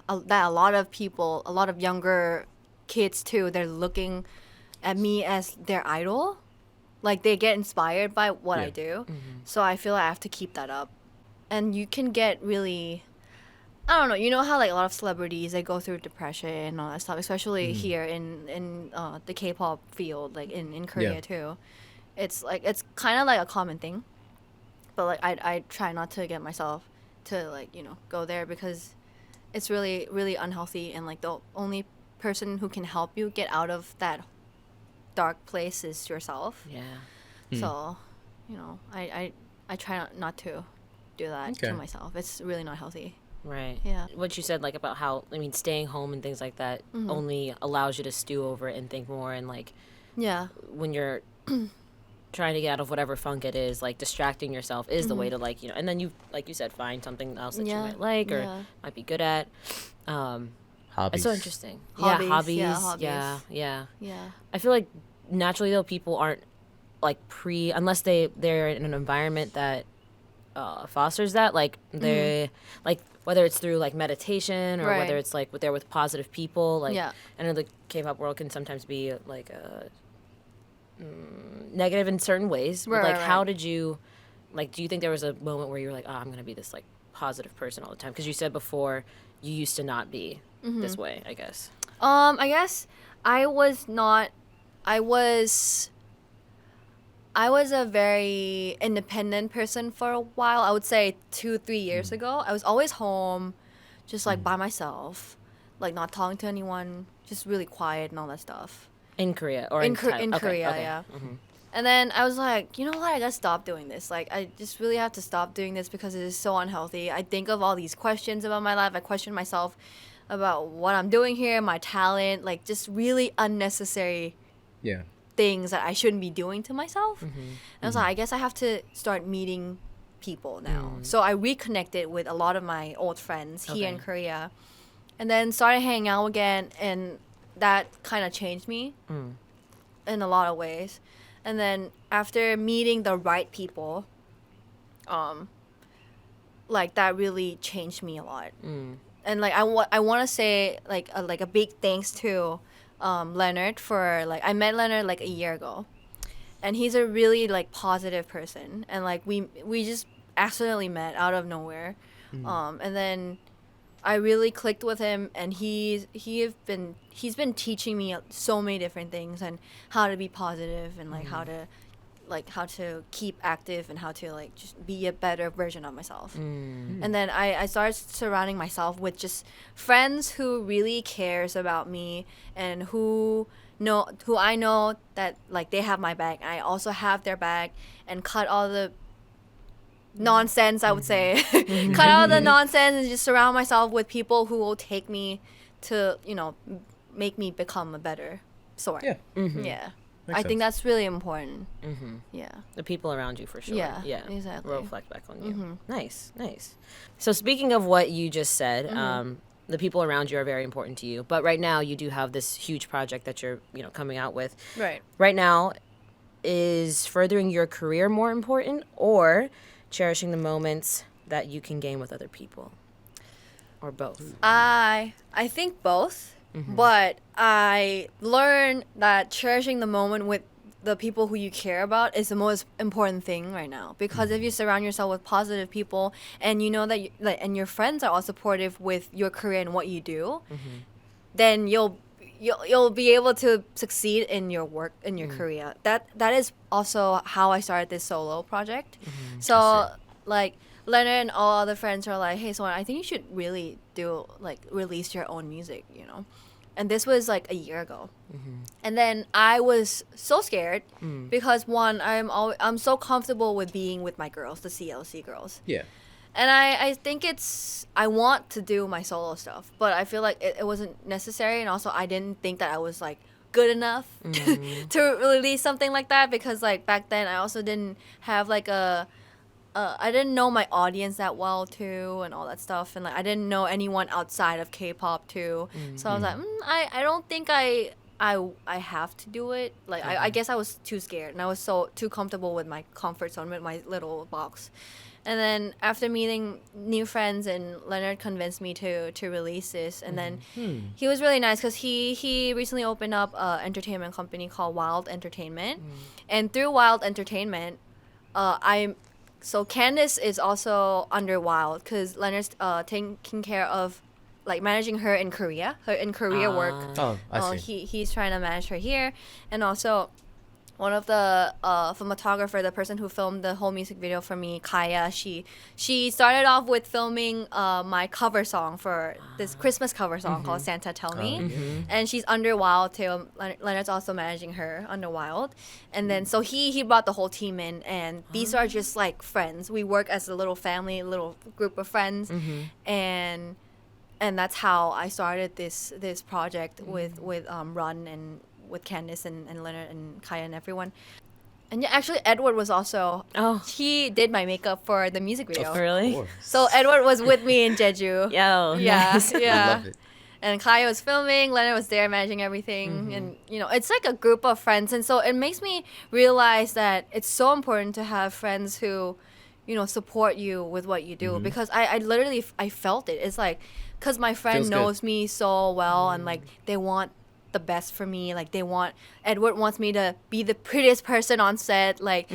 that a lot of people, a lot of younger kids too, they're looking at me as their idol. Like, they get inspired by what I do. So I feel like I have to keep that up. And you can get really, I don't know, you know how like a lot of celebrities, they go through depression and all that stuff, especially here in the K-pop field, like in Korea too. It's like, it's kind of like a common thing. But like I try not to get myself to like, you know, go there, because it's really, really unhealthy, and like the only person who can help you get out of that dark place is yourself. So, you know, I try not to do that to myself. It's really not healthy. Right. Yeah. What you said, like, about how, I mean, staying home and things like that only allows you to stew over it and think more, and like, when you're trying to get out of whatever funk it is, like, distracting yourself is the way to, like, you know, and then you, like you said, find something else that you might like or might be good at. Hobbies. It's so interesting. Hobbies. Yeah. I feel like naturally though, people aren't like unless they're in an environment that fosters that, like they like, whether it's through like meditation or whether it's like they're with positive people, like I know the K-pop world can sometimes be like negative in certain ways, but like how did you, like, do you think there was a moment where you were like, oh, I'm gonna be this like positive person all the time? Because you said before you used to not be this way, I guess. I guess I was not. I was a very independent person for a while. I would say 2-3 years ago. I was always home, just like by myself, like not talking to anyone, just really quiet and all that stuff. In Korea or in Korea, yeah. And then I was like, you know what? I gotta stop doing this. Like, I just really have to stop doing this because it is so unhealthy. I think of all these questions about my life. I question myself about what I'm doing here, my talent, like just really unnecessary things that I shouldn't be doing to myself. And I was like, I guess I have to start meeting people now. So I reconnected with a lot of my old friends here in Korea, and then started hanging out again, and that kind of changed me in a lot of ways. And then after meeting the right people, like that really changed me a lot. And like I want to say like a big thanks to Leonard for, like, I met Leonard like a year ago, and he's a really like positive person, and like we just accidentally met out of nowhere, and then I really clicked with him, and he's been teaching me so many different things, and how to be positive, and like how to keep active, and how to like just be a better version of myself. And then I started surrounding myself with just friends who really cares about me, and who I know that like they have my back, and I also have their back, and cut all the nonsense, I would say. Cut out the nonsense and just surround myself with people who will take me to, you know, make me become a better Sorn. I think that's really important. The people around you, for sure. Yeah, exactly. Will reflect back on you. Nice. So speaking of what you just said, the people around you are very important to you. But right now, you do have this huge project that you're, coming out with. Right. Right now, is furthering your career more important or cherishing the moments that you can gain with other people? Or both? I think both. But I learned that cherishing the moment with the people who you care about is the most important thing right now, because if you surround yourself with positive people and you know that and your friends are all supportive with your career and what you do, then you'll be able to succeed in your work, in your career. That is also how I started this solo project. So like Leonard and all other friends are like, hey, so I think you should really release your own music, and this was like a year ago. And then I was so scared because one, I'm so comfortable with being with my girls, the CLC girls. Yeah. And I think I want to do my solo stuff, but I feel like it wasn't necessary, and also I didn't think that I was like good enough to release something like that, because like back then I also didn't have like I didn't know my audience that well too, and all that stuff, and like I didn't know anyone outside of K-pop too. So I was like, I don't think I have to do it. Like I guess I was too scared, and I was too comfortable with my comfort zone, with my little box. And then after meeting new friends, and Leonard convinced me to release this, and then he was really nice because he recently opened up an entertainment company called Wild Entertainment, and through Wild Entertainment, So Candice is also under Wild, because Leonard's taking care of like managing her in Korea, work. Oh, I see. He's trying to manage her here, and also one of the filmographer, the person who filmed the whole music video for me, Kaya, she started off with filming my cover song for this Christmas cover song called Santa Tell Me. And she's under Wild too. Leonard's also managing her under Wild. And then so he brought the whole team in, and these are just like friends. We work as a little family, little group of friends. And that's how I started this project with Run, and with Candice and Leonard and Kaya and everyone. And yeah, actually Edward was also, he did my makeup for the music video. Oh, really? So Edward was with me in Jeju. Yo, yeah, nice. yeah. I love it. And Kaya was filming, Leonard was there managing everything. And, it's like a group of friends. And so it makes me realize that it's so important to have friends who, support you with what you do. Because I literally, I felt it. It's like, because my friend knows me so well, and like they want the best for me. Like Edward wants me to be the prettiest person on set. Like,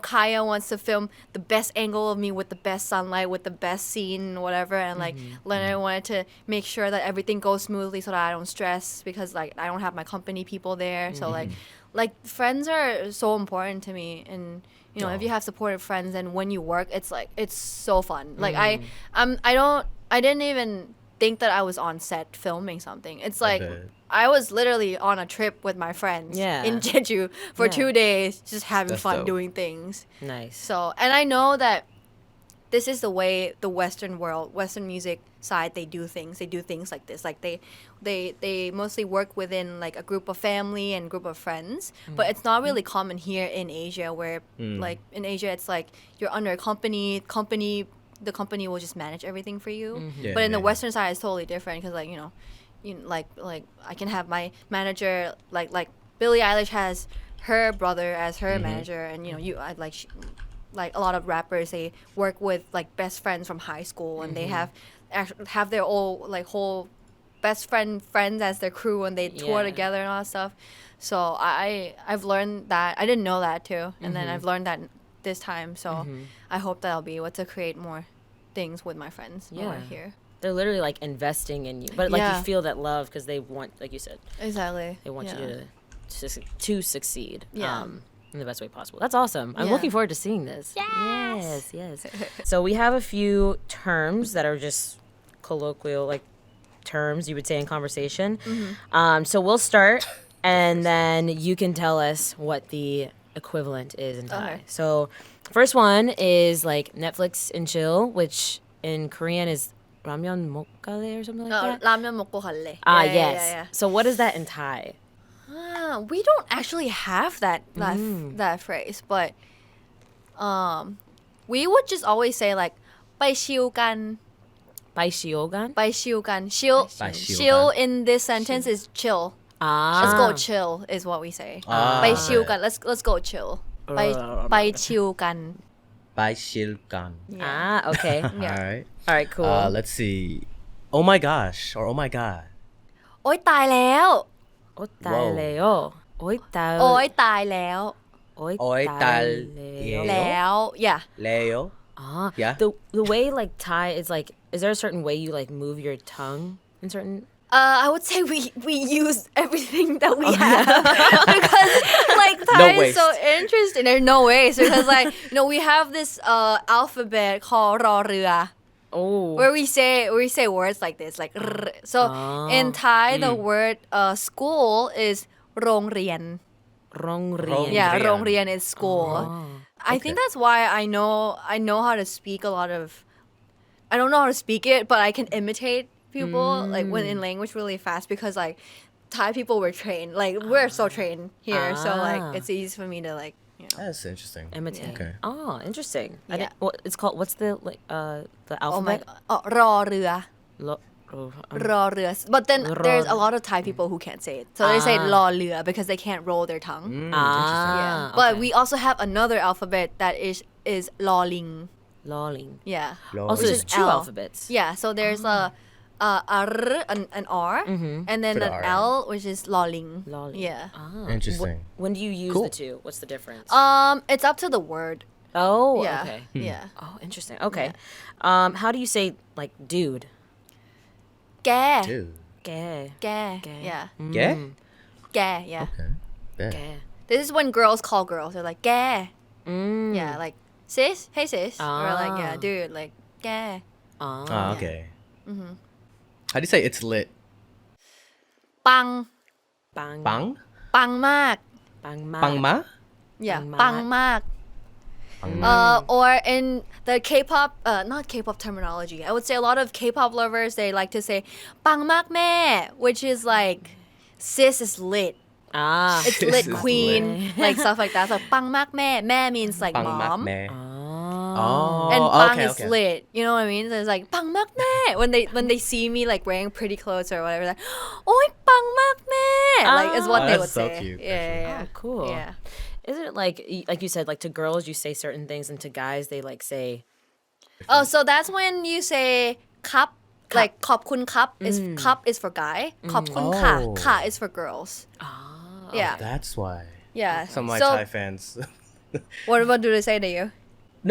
Kaya wants to film the best angle of me with the best sunlight, with the best scene, whatever. And like Leonard wanted to make sure that everything goes smoothly so that I don't stress, because like I don't have my company people there. So like friends are so important to me. And if you have supportive friends, and when you work, it's like, it's so fun. Like I didn't even think that I was on set filming something. It's like I was literally on a trip with my friends in Jeju for 2 days, just having fun doing things. Nice. So, and I know that this is the way the Western music side, they do things. They do things like this. Like they mostly work within like a group of family and group of friends. But it's not really common here in Asia, where like in Asia it's like you're under a company. The company will just manage everything for you. But in the Western side, it's totally different, because like I can have my manager, like Billie Eilish has her brother as her manager, and like a lot of rappers, they work with like best friends from high school, and they have their whole best friends as their crew, and they tour together and all that stuff. So I've learned that. I didn't know that too, and then I've learned that this time. So I hope that I'll be able to create more things with my friends while I'm here. They're literally like investing in you, but like you feel that love because they want, like you said, exactly. They want you to succeed. In the best way possible. That's awesome. I'm looking forward to seeing this. Yes. So we have a few terms that are just colloquial, like terms you would say in conversation. So we'll start, and then you can tell us what the equivalent is in Thai. Okay. So first one is like Netflix and chill, which in Korean is ramyeon mokkale or something like that. Ramyeon 먹고 갈래. Yes. Yeah. So what is that in Thai? We don't actually have that phrase, but we would just always say like ไปชิลกัน ไปชิลกัน ไปชิลกัน chill in this sentence is chill let's go chill is what we say ไปชิลกัน let's go chill ไปชิลกัน ไปชิลกัน okay all right cool let's see oh my gosh or oh my god โอ๊ยตายแล้ว โอ๊ยตายแล้วโอ๊ยตาย โอ๊ยตายแล้ว โอ๊ย โอ๊ย ตา ตาย ย แล้ว yeah แล้ว yeah the way like Thai is like is there a certain way you like move your tongue in certain I would say we use everything that we have because like Thai is so interesting. There's no waste because like we have this alphabet called รอเรือ where we say words like this like so in Thai the word school is โรงเรียน โรงเรียน yeah โรงเรียนis school I think that's why I know how to speak a lot of I don't know how to speak it but I can imitate people like when in language really fast because like Thai people were trained like we're so trained here so like it's easy for me to like that's interesting imitate okay interesting yeah. it's called what's the like the alphabetรอเรือ รอเรือ but then there's a lot of Thai people who can't say it so they say รอเรือ because they can't roll their tongue yeah but we also have another alphabet that is ลอลิง lolling yeah also there's two alphabets yeah so there's a an R and then an L which is ลอลิง yeah interesting when do you use the two what's the difference it's up to the word yeah okay yeah oh interesting okay how do you say like dude แก dude แก yeah แก แก yeah okay แก this is when girls call girls they're like แก yeah like sis hey sis or like yeah dude like แก okay how do you say it's lit ปัง ปัง ปัง ปังมาก ปังมาก ปังมะ yeah ปั ปั ง ง มาก มากor in the K-pop not K-pop terminology I would say a lot of K-pop lovers they like to say ปังมากแม่ which is like sis is lit it's lit queen like stuff like that so ปังมากแม่ แม่ means like ปังมาก mom แม่ and bang okay, is okay. lit you know what I mean so it's like ปังมากแม่ when they see me like wearing pretty clothes or whatever like โอ๊ยปังมากแม่ like is what they would that's so say cute, yeah cool yeah isn't it like you said like to girls you say certain things and to guys they like say oh so that's when you say ครับ like ขอบคุณครับ is ครับ is for guy ขอบคุณค่ะ ค่ะ is for girls yeah that's why yeah some of my so Thai fans what do they say to you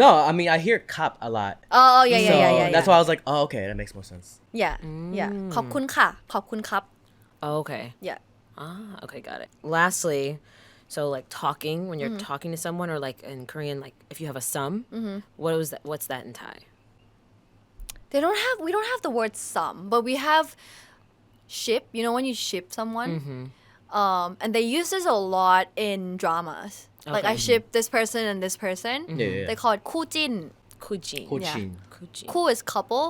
no I mean I hear cup a lot oh yeah so yeah that's why I was like oh okay that makes more sense yeah yeah ขอบคุณค่ะ ขอบคุณครับ okay yeah okay got it lastly so like talking when you're talking to someone or like in Korean like if you have a sum what's that in Thai we don't have the word some but we have ship you know when you ship someone and they use this a lot in dramas like I ship this person and this person they call it คู่จิ้น Kujinคู่is couple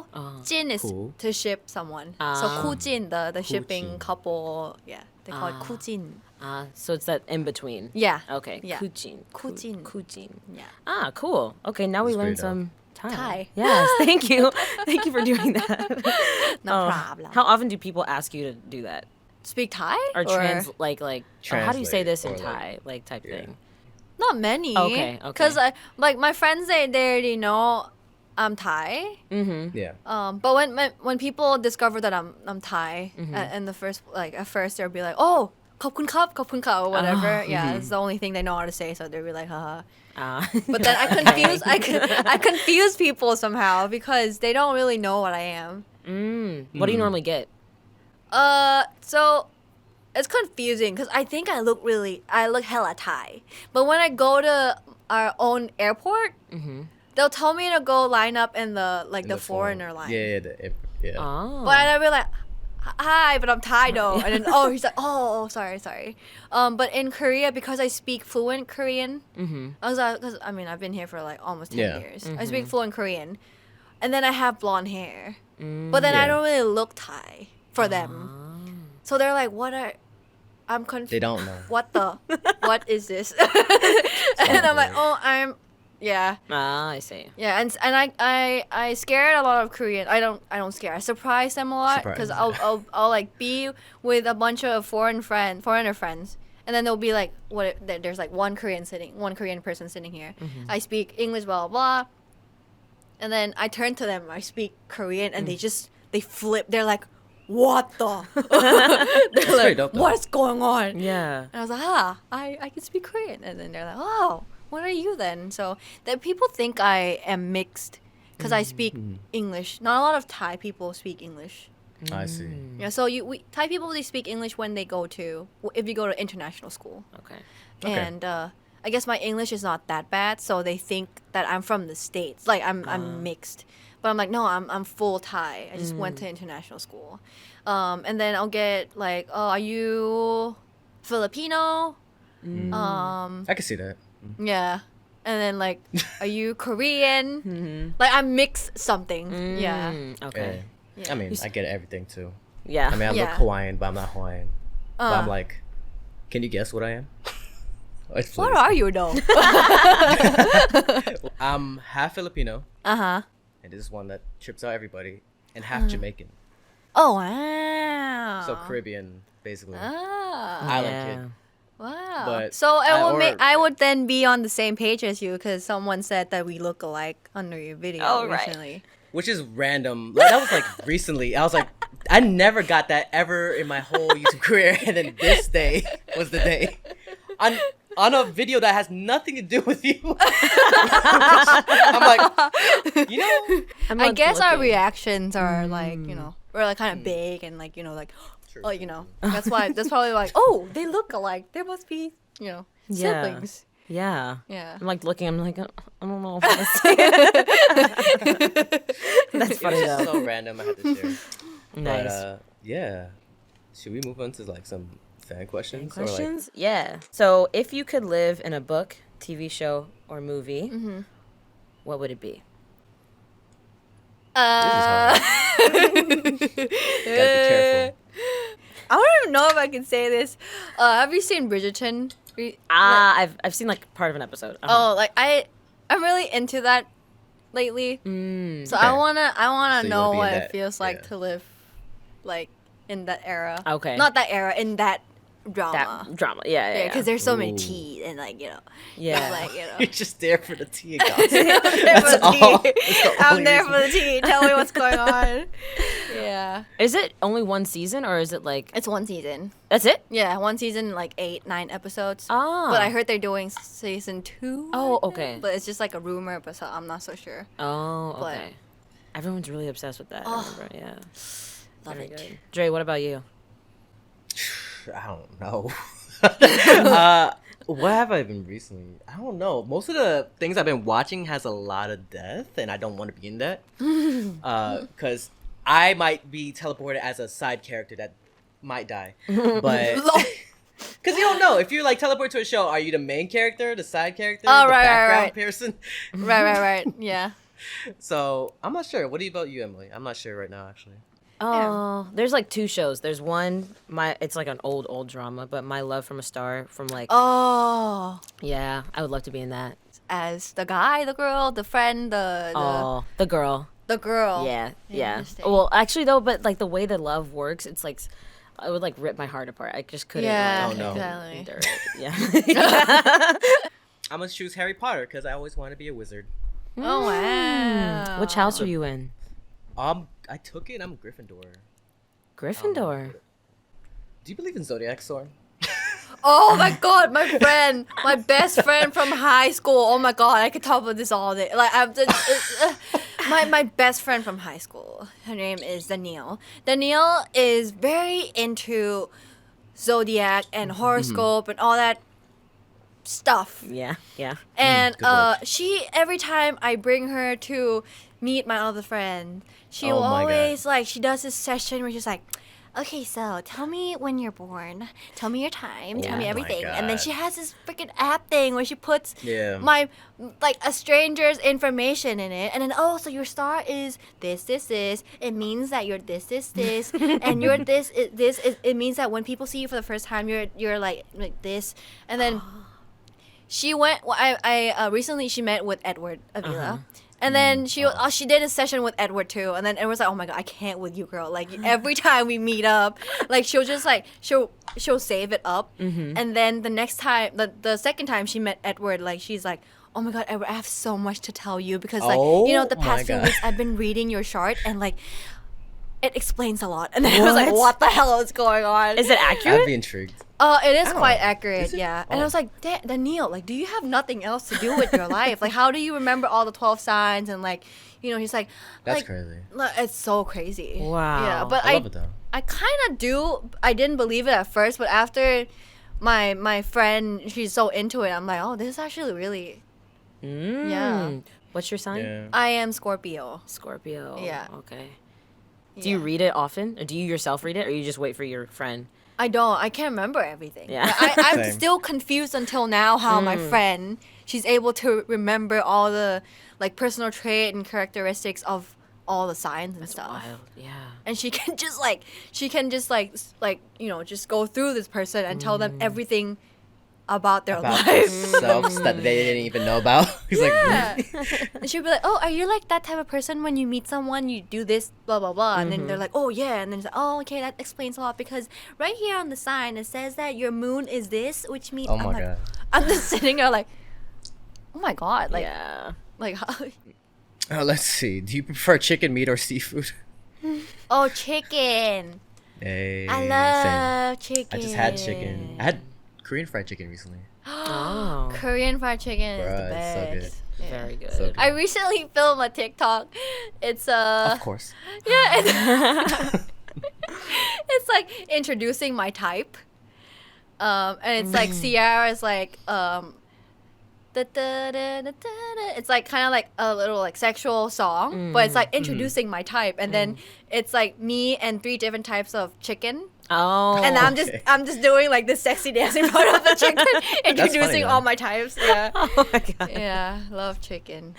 jin is to ship someone so คู่จิ้นthe shipping couple yeah they call it คู่จิ้นso it's that in between yeah okay yeah. Kujin Kujin yeah cool okay now we learned some Thai yes thank you for doing that no problem how often do people ask you to do that speak Thai or like how do you say this in or Thai like type thing not many okay because like my friends they already know I'm Thai yeah but when people discover that I'm Thai and the first like at first they'll be like oh ขอบคุณครับ ขอบคุณค่ะ or whatever yeah it's the only thing they know how to say so they'll be like haha but then I confuse people somehow because they don't really know what I am what do you normally get so it's confusing because I think I look hella Thai but when I go to our own airport they'll tell me to go line up in the foreigner line yeah but I'll be like hi but I'm Thai though and then he's like oh sorry but in Korea because I speak fluent Korean I was like because I mean I've been here for like almost 10 years I speak fluent Korean and then I have blonde hair but then I don't really look Thai for them so they're like they don't know what is this and I'm like oh Yeah. Ah, I see. Yeah, and I scared a lot of Korean. I don't scare. I surprise them a lot because I'll like be with a bunch of foreigner friends, and then they'll be like, there's like one Korean person sitting here. Mm-hmm. I speak English, blah blah blah, and then I turn to them. I speak Korean, and they flip. They're like, what the? They're like, dope, what's going on? Yeah. And I was like, I can speak Korean. And then they're like, oh, what are you then? So that people think I am mixed because I speak English. Not a lot of Thai people speak English. I see. Yeah, so Thai people, they speak English when they if you go to international school. Okay. And I guess my English is not that bad, so they think that I'm from the States. Like, I'm mixed. But I'm like, no, I'm full Thai. I just went to international school. And then I'll get like, oh, are you Filipino? I can see that. Yeah. And then like, are you Korean? Like, I'm mixed something. Yeah. Okay. I mean, I get everything too. Yeah. I mean, I look Hawaiian, but I'm not Hawaiian. But I'm like, can you guess what I am? What are you though? I'm half Filipino. Uh-huh. And this is one that trips out everybody. And half Jamaican. Oh, wow. So Caribbean, basically. Ah. Island kid. Wow. But so I would then be on the same page as you because someone said that we look alike under your video recently. Which is random. Like, that was like recently. I was like, I never got that ever in my whole YouTube career. And then this day was the day. On a video that has nothing to do with you. I'm like, you know. I guess our reactions are like, you know, we're like kind of big and like, you know, like, True. oh, you know, that's probably like, oh, they look alike. There must be, you know, siblings. Yeah. Yeah. I'm like looking. I'm like, I don't know if I say it. That's funny It was though. just so random. I had to share. Nice. But yeah, should we move on to like some fan questions? Or, like, Questions? Yeah. So, if you could live in a book, TV show, or movie, what would it be? Gotta be careful. I don't even know if I can say this. Have you seen Bridgerton? I've seen like part of an episode. Oh, like I'm really into that lately. So I wanna So you know wanna be in what it that, feels like to live, like in that era. Okay. Not that era, in that drama. That drama. Yeah. Because there's so many Ooh. tea and like, you know. Yeah. Like, you know. You're just there for the tea and gossip. That's all. That's the I'm only there reason. for the tea. Tell me what's going on. Yeah. Is it only one season or is it like? It's one season. That's it? Yeah, one season, like 8-9 episodes. Ah. But I heard they're doing season 2. Oh, I think. okay. But it's just like a rumor, but so I'm not so sure. Oh, But- okay. Everyone's really obsessed with that. I remember. Yeah. Love Very it. good. Dre, what about you? I don't know. What have I been recently? I don't know. Most of the things I've been watching has a lot of death, and I don't want to be in that. Because I might be teleported as a side character that might die. But because you don't know. If you like teleport to a show, are you the main character, the side character, Oh, the right, background right. person? Right. Yeah. So I'm not sure. What about you, Emily? I'm not sure right now, actually. Oh, there's like two shows. There's one, it's like an old drama, but My Love from a Star from like, Oh. yeah, I would love to be in that. As the guy, the girl, the friend, Oh, the girl. the girl. Yeah. Interesting. Well, actually though, but like the way that love works, it's like, I would like rip my heart apart. I just couldn't. Yeah, like, Oh, no. exactly. endure it. Yeah. I'm gonna choose Harry Potter because I always wanted to be a wizard. Oh, wow. Which house are you in? I took it. I'm Gryffindor. Gryffindor. Do you believe in Zodiac, Sorn? Oh my god, my friend, my best friend from high school. Oh my god, I could talk about this all day. Like I'm just, my best friend from high school. Her name is Danielle. Danielle is very into Zodiac and horoscope and all that stuff. Yeah. And good work. she, every time I bring her to meet my other friend, she Oh will my God. always like, she does this session where she's like, okay, so tell me when you're born, tell me your time, tell me Oh my everything. And then God. she has this freaking app thing where she puts Yeah. my, like, a stranger's information in it. And then, oh, so your star is this. It means that you're this. And you're this. It means that when people see you for the first time, you're like this. And then she went. Well, I recently she met with Edward Avila. And then she did a session with Edward too, and then Edward's like, "Oh my god, I can't with you, girl! Like every time we meet up, like she'll just like she'll save it up, and then the next time, the second time she met Edward, like she's like, oh my god, Edward, I have so much to tell you because like the past few weeks I've been reading your chart and like it explains a lot." And then I was like, "What the hell is going on? Is it accurate?" I'd be intrigued. It is quite accurate, yeah. And I was like, Daniel, like, do you have nothing else to do with your life? Like, how do you remember all the 12 signs? And like, he's like, that's crazy. It's so crazy. Wow. Yeah, but I love it though. I kind of do. I didn't believe it at first, but after my friend, she's so into it, I'm like, oh, this is actually really. Yeah. What's your sign? Yeah. I am Scorpio. Scorpio. Yeah. Okay. Do you read it often? Or do you yourself read it, or you just wait for your friend? I don't. I can't remember everything. Yeah. I'm still confused until now how my friend, she's able to remember all the like personal trait and characteristics of all the signs and stuff. Wild. Yeah. And she can just just go through this person and tell them everything about their life. Themselves that they didn't even know about. He's like, and she'll be like, "Oh, are you like that type of person when you meet someone, you do this, blah, blah, blah." And then they're like, "Oh, yeah." And then it's like, "Oh, okay, that explains a lot because right here on the sign, it says that your moon is this, which means..." oh my god. I'm just sitting there like, oh my god. Like, yeah. like how... Let's see. Do you prefer chicken, meat, or seafood? Oh, chicken. Hey, I love chicken. I just had chicken. I had Korean fried chicken recently. Oh. Korean fried chicken is Bruh, the best. it's so good. Yeah. Very good. So good. I recently filmed a TikTok. It's Of course. yeah, it's like introducing my type. And it's like Sierra's like it's like kind of like a little like sexual song, but it's like introducing my type, and then it's like me and 3 different types of chicken. Oh. And I'm just doing like this sexy dancing part of the chicken, introducing all my types. Yeah. Oh my god. Yeah, love chicken.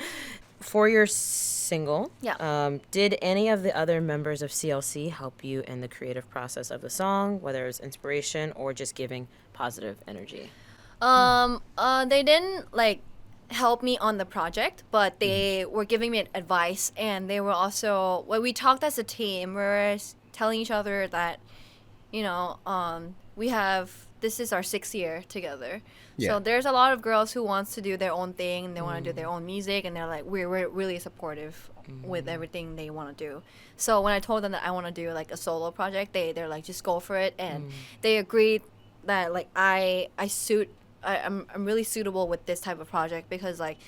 For your single, Yeah. Did any of the other members of CLC help you in the creative process of the song, whether it's inspiration or just giving positive energy? They didn't like help me on the project, but they were giving me advice, and they were also, when we talked as a team, we were telling each other that, this is our 6th year together. Yeah. So there's a lot of girls who wants to do their own thing, and they want to do their own music, and they're like, we're really supportive with everything they want to do. So when I told them that I want to do like a solo project, they're like, just go for it, and they agreed that like I'm really suitable with this type of project because like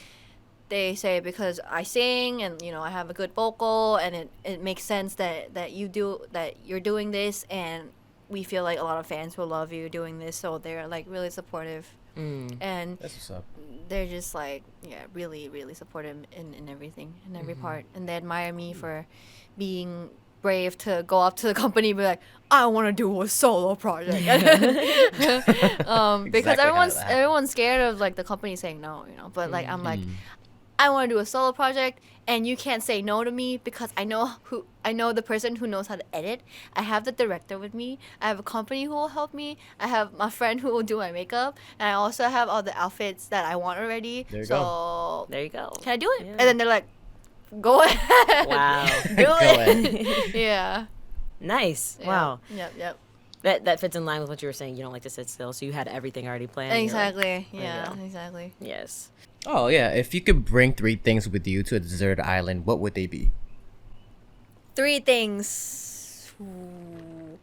they say because I sing and I have a good vocal, and it makes sense that you're doing this, and we feel like a lot of fans will love you doing this, so they're like really supportive. And That's what's up. they're just like really really supportive in everything, in every part, and they admire me for being brave to go up to the company and be like, I want to do a solo project. Because everyone's scared of like the company saying no, but like I'm like, I want to do a solo project, and you can't say no to me because I know the person who knows how to edit. I have the director with me. I have a company who will help me. I have my friend who will do my makeup, and I also have all the outfits that I want already. There you go. There you go. Can I do it? Yeah. And then they're like, go ahead. Wow. Do Go it. Yeah. Nice. Yeah. Wow. Yep. That fits in line with what you were saying. You don't like to sit still, so you had everything already planned. You're like, Exactly. there you Yeah. go. Exactly. yes. Oh yeah, if you could bring 3 things with you to a deserted island, what would they be? 3 things. Ooh.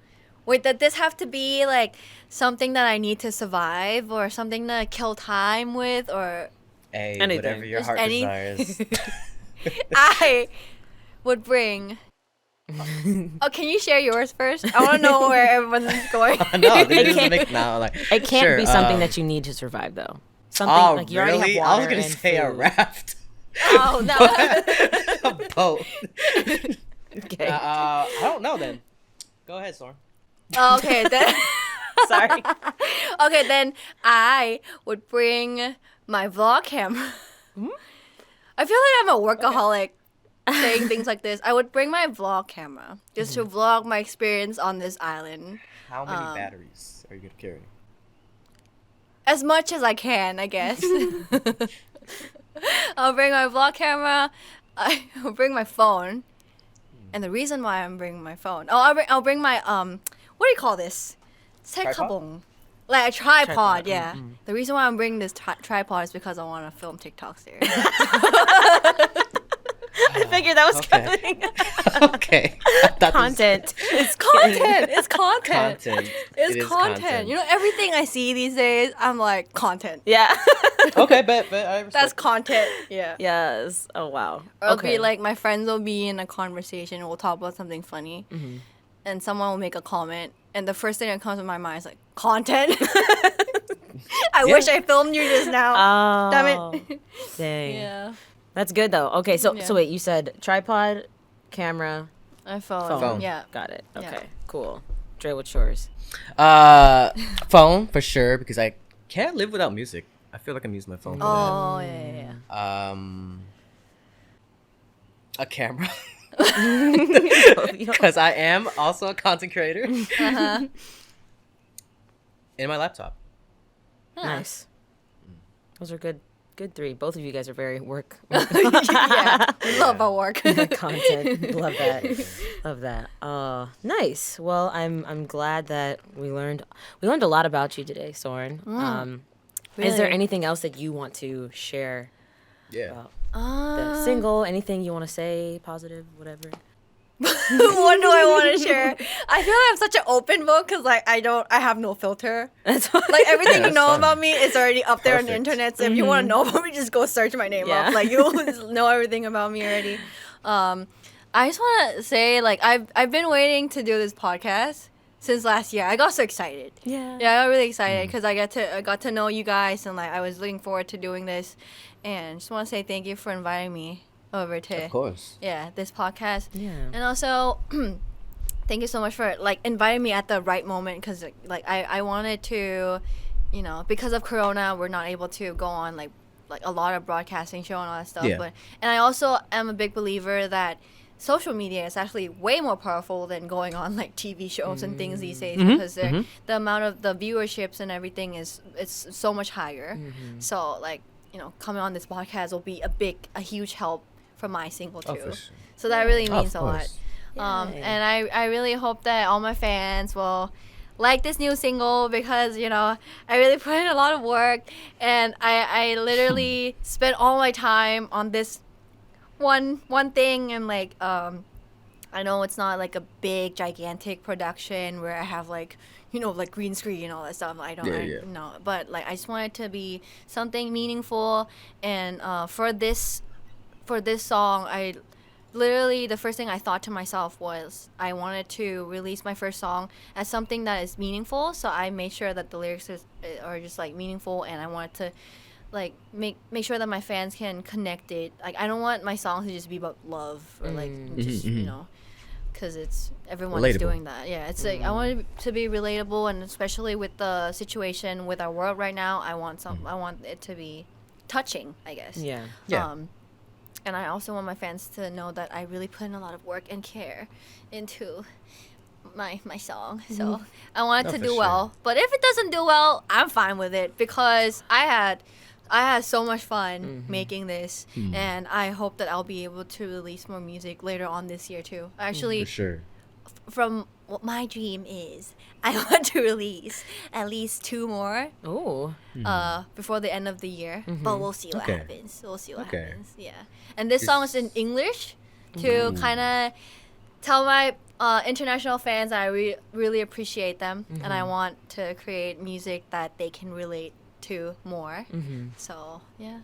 Wait, does this have to be like something that I need to survive, or something to kill time with, or Hey, Anything. whatever your Just heart any- desires. I would bring. Oh, can you share yours first? I want to know where everyone's going. No, they just make now like It can't sure, be something that you need to survive, though. Something Oh like you already really? have I water was gonna and say a food. raft. Oh no. A boat. Okay. I don't know then. Go ahead, Sorn. Okay, then. Sorry. Okay, then I would bring my vlog camera. I feel like I'm a workaholic saying things like this. I would bring my vlog camera just to vlog my experience on this island. How many batteries are you gonna carry? as much as I can, I guess. I'll bring my vlog camera. I'll bring my phone. And the reason why I'm bringing my phone, I'll bring my what do you call this? Tripod? Like a tripod, yeah. Mm-hmm. The reason why I'm bringing this tripod is because I want to film TikToks there. I figured that was coming. Okay. Content. It's content. It's content. Content. It's content. You know, everything I see these days, I'm like, content. Yeah. Okay, but I respect. That's content. Yeah. Yes. Oh, wow. Or it'll be like, my friends will be in a conversation, and we'll talk about something funny, and someone will make a comment, and the first thing that comes to my mind is like, content. I wish I filmed you just now. Oh. Damn it. Dang. Yeah. That's good though. Okay, so wait, you said tripod, camera, phone. Yeah. Got it. Okay, cool. Dre, what's yours? Phone for sure, because I can't live without music. I feel like I'm using my phone. Oh yeah. A camera. Because I am also a content creator. And my laptop. Nice. Those are good 3. Both of you guys are very work. Yeah, we love our work. Content. Love that. Nice. Well, I'm glad that we learned a lot about you today, Sorn. Really? Is there anything else that you want to share? Yeah. About the single? Anything you want to say? Positive? Whatever. What do I want to share? I feel like I'm such an open book because like I have no filter. That's fine. Like everything you know about me is already up there on the internet. So if you want to know about me, just go search my name up. Like you'll know everything about me already. I just want to say like I've been waiting to do this podcast since last year. I got so excited. Yeah, I got really excited because I got to know you guys, and like I was looking forward to doing this, and just want to say thank you for inviting me over to this podcast. And also thank you so much for like inviting me at the right moment, because like I wanted to, you know, because of Corona we're not able to go on like a lot of broadcasting show and all that stuff, but and I also am a big believer that social media is actually way more powerful than going on like TV shows and things these days, because the amount of the viewerships and everything it's so much higher. So like, you know, coming on this podcast will be a huge help for my single too. Sure. So that really means a lot. And I really hope that all my fans will like this new single, because, you know, I really put in a lot of work, and I literally spent all my time on this one thing, and like I know it's not like a big gigantic production where I have like, you know, like green screen and all that stuff. I don't know, but like I just want it to be something meaningful, and for this song, I literally, the first thing I thought to myself was I wanted to release my first song as something that is meaningful. So I made sure that the lyrics are just like meaningful, and I wanted to like make sure that my fans can connect it. Like I don't want my songs to just be about love or like just you know, because it's everyone's doing that. Yeah, it's like I want it to be relatable, and especially with the situation with our world right now, I want it to be touching, I guess. Yeah. And I also want my fans to know that I really put in a lot of work and care into my song. So I want it to do well. But if it doesn't do well, I'm fine with it, because I had so much fun making this, and I hope that I'll be able to release more music later on this year too. Actually, for sure. From what my dream is, I want to release at least 2 more before the end of the year. But we'll see what happens. Yeah. And this song is in English to kind of tell my international fans that I really appreciate them, and I want to create music that they can relate to more. So yeah.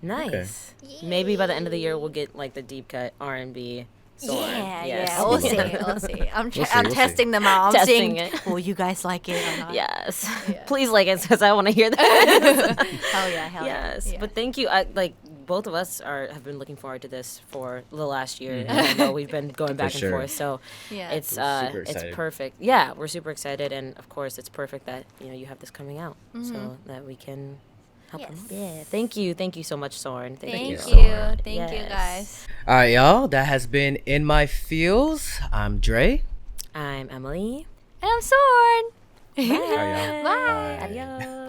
Nice. Maybe by the end of the year we'll get like the deep cut R&B. We'll see. I'm testing them out. I'm seeing, will you guys like it or not? Yes. Please like it, because I want to hear that. Hell yeah. But thank you. Like both of us have been looking forward to this for the last year. And I know we've been going back and forth. So it's perfect. Yeah, we're super excited, and of course it's perfect that, you know, you have this coming out so that we can help them. Yeah. Thank you so much, Sorn. Thank you, guys. All right, y'all. That has been In My Feels. I'm Dre. I'm Emily. And I'm Sorn. Bye. Bye. Adios.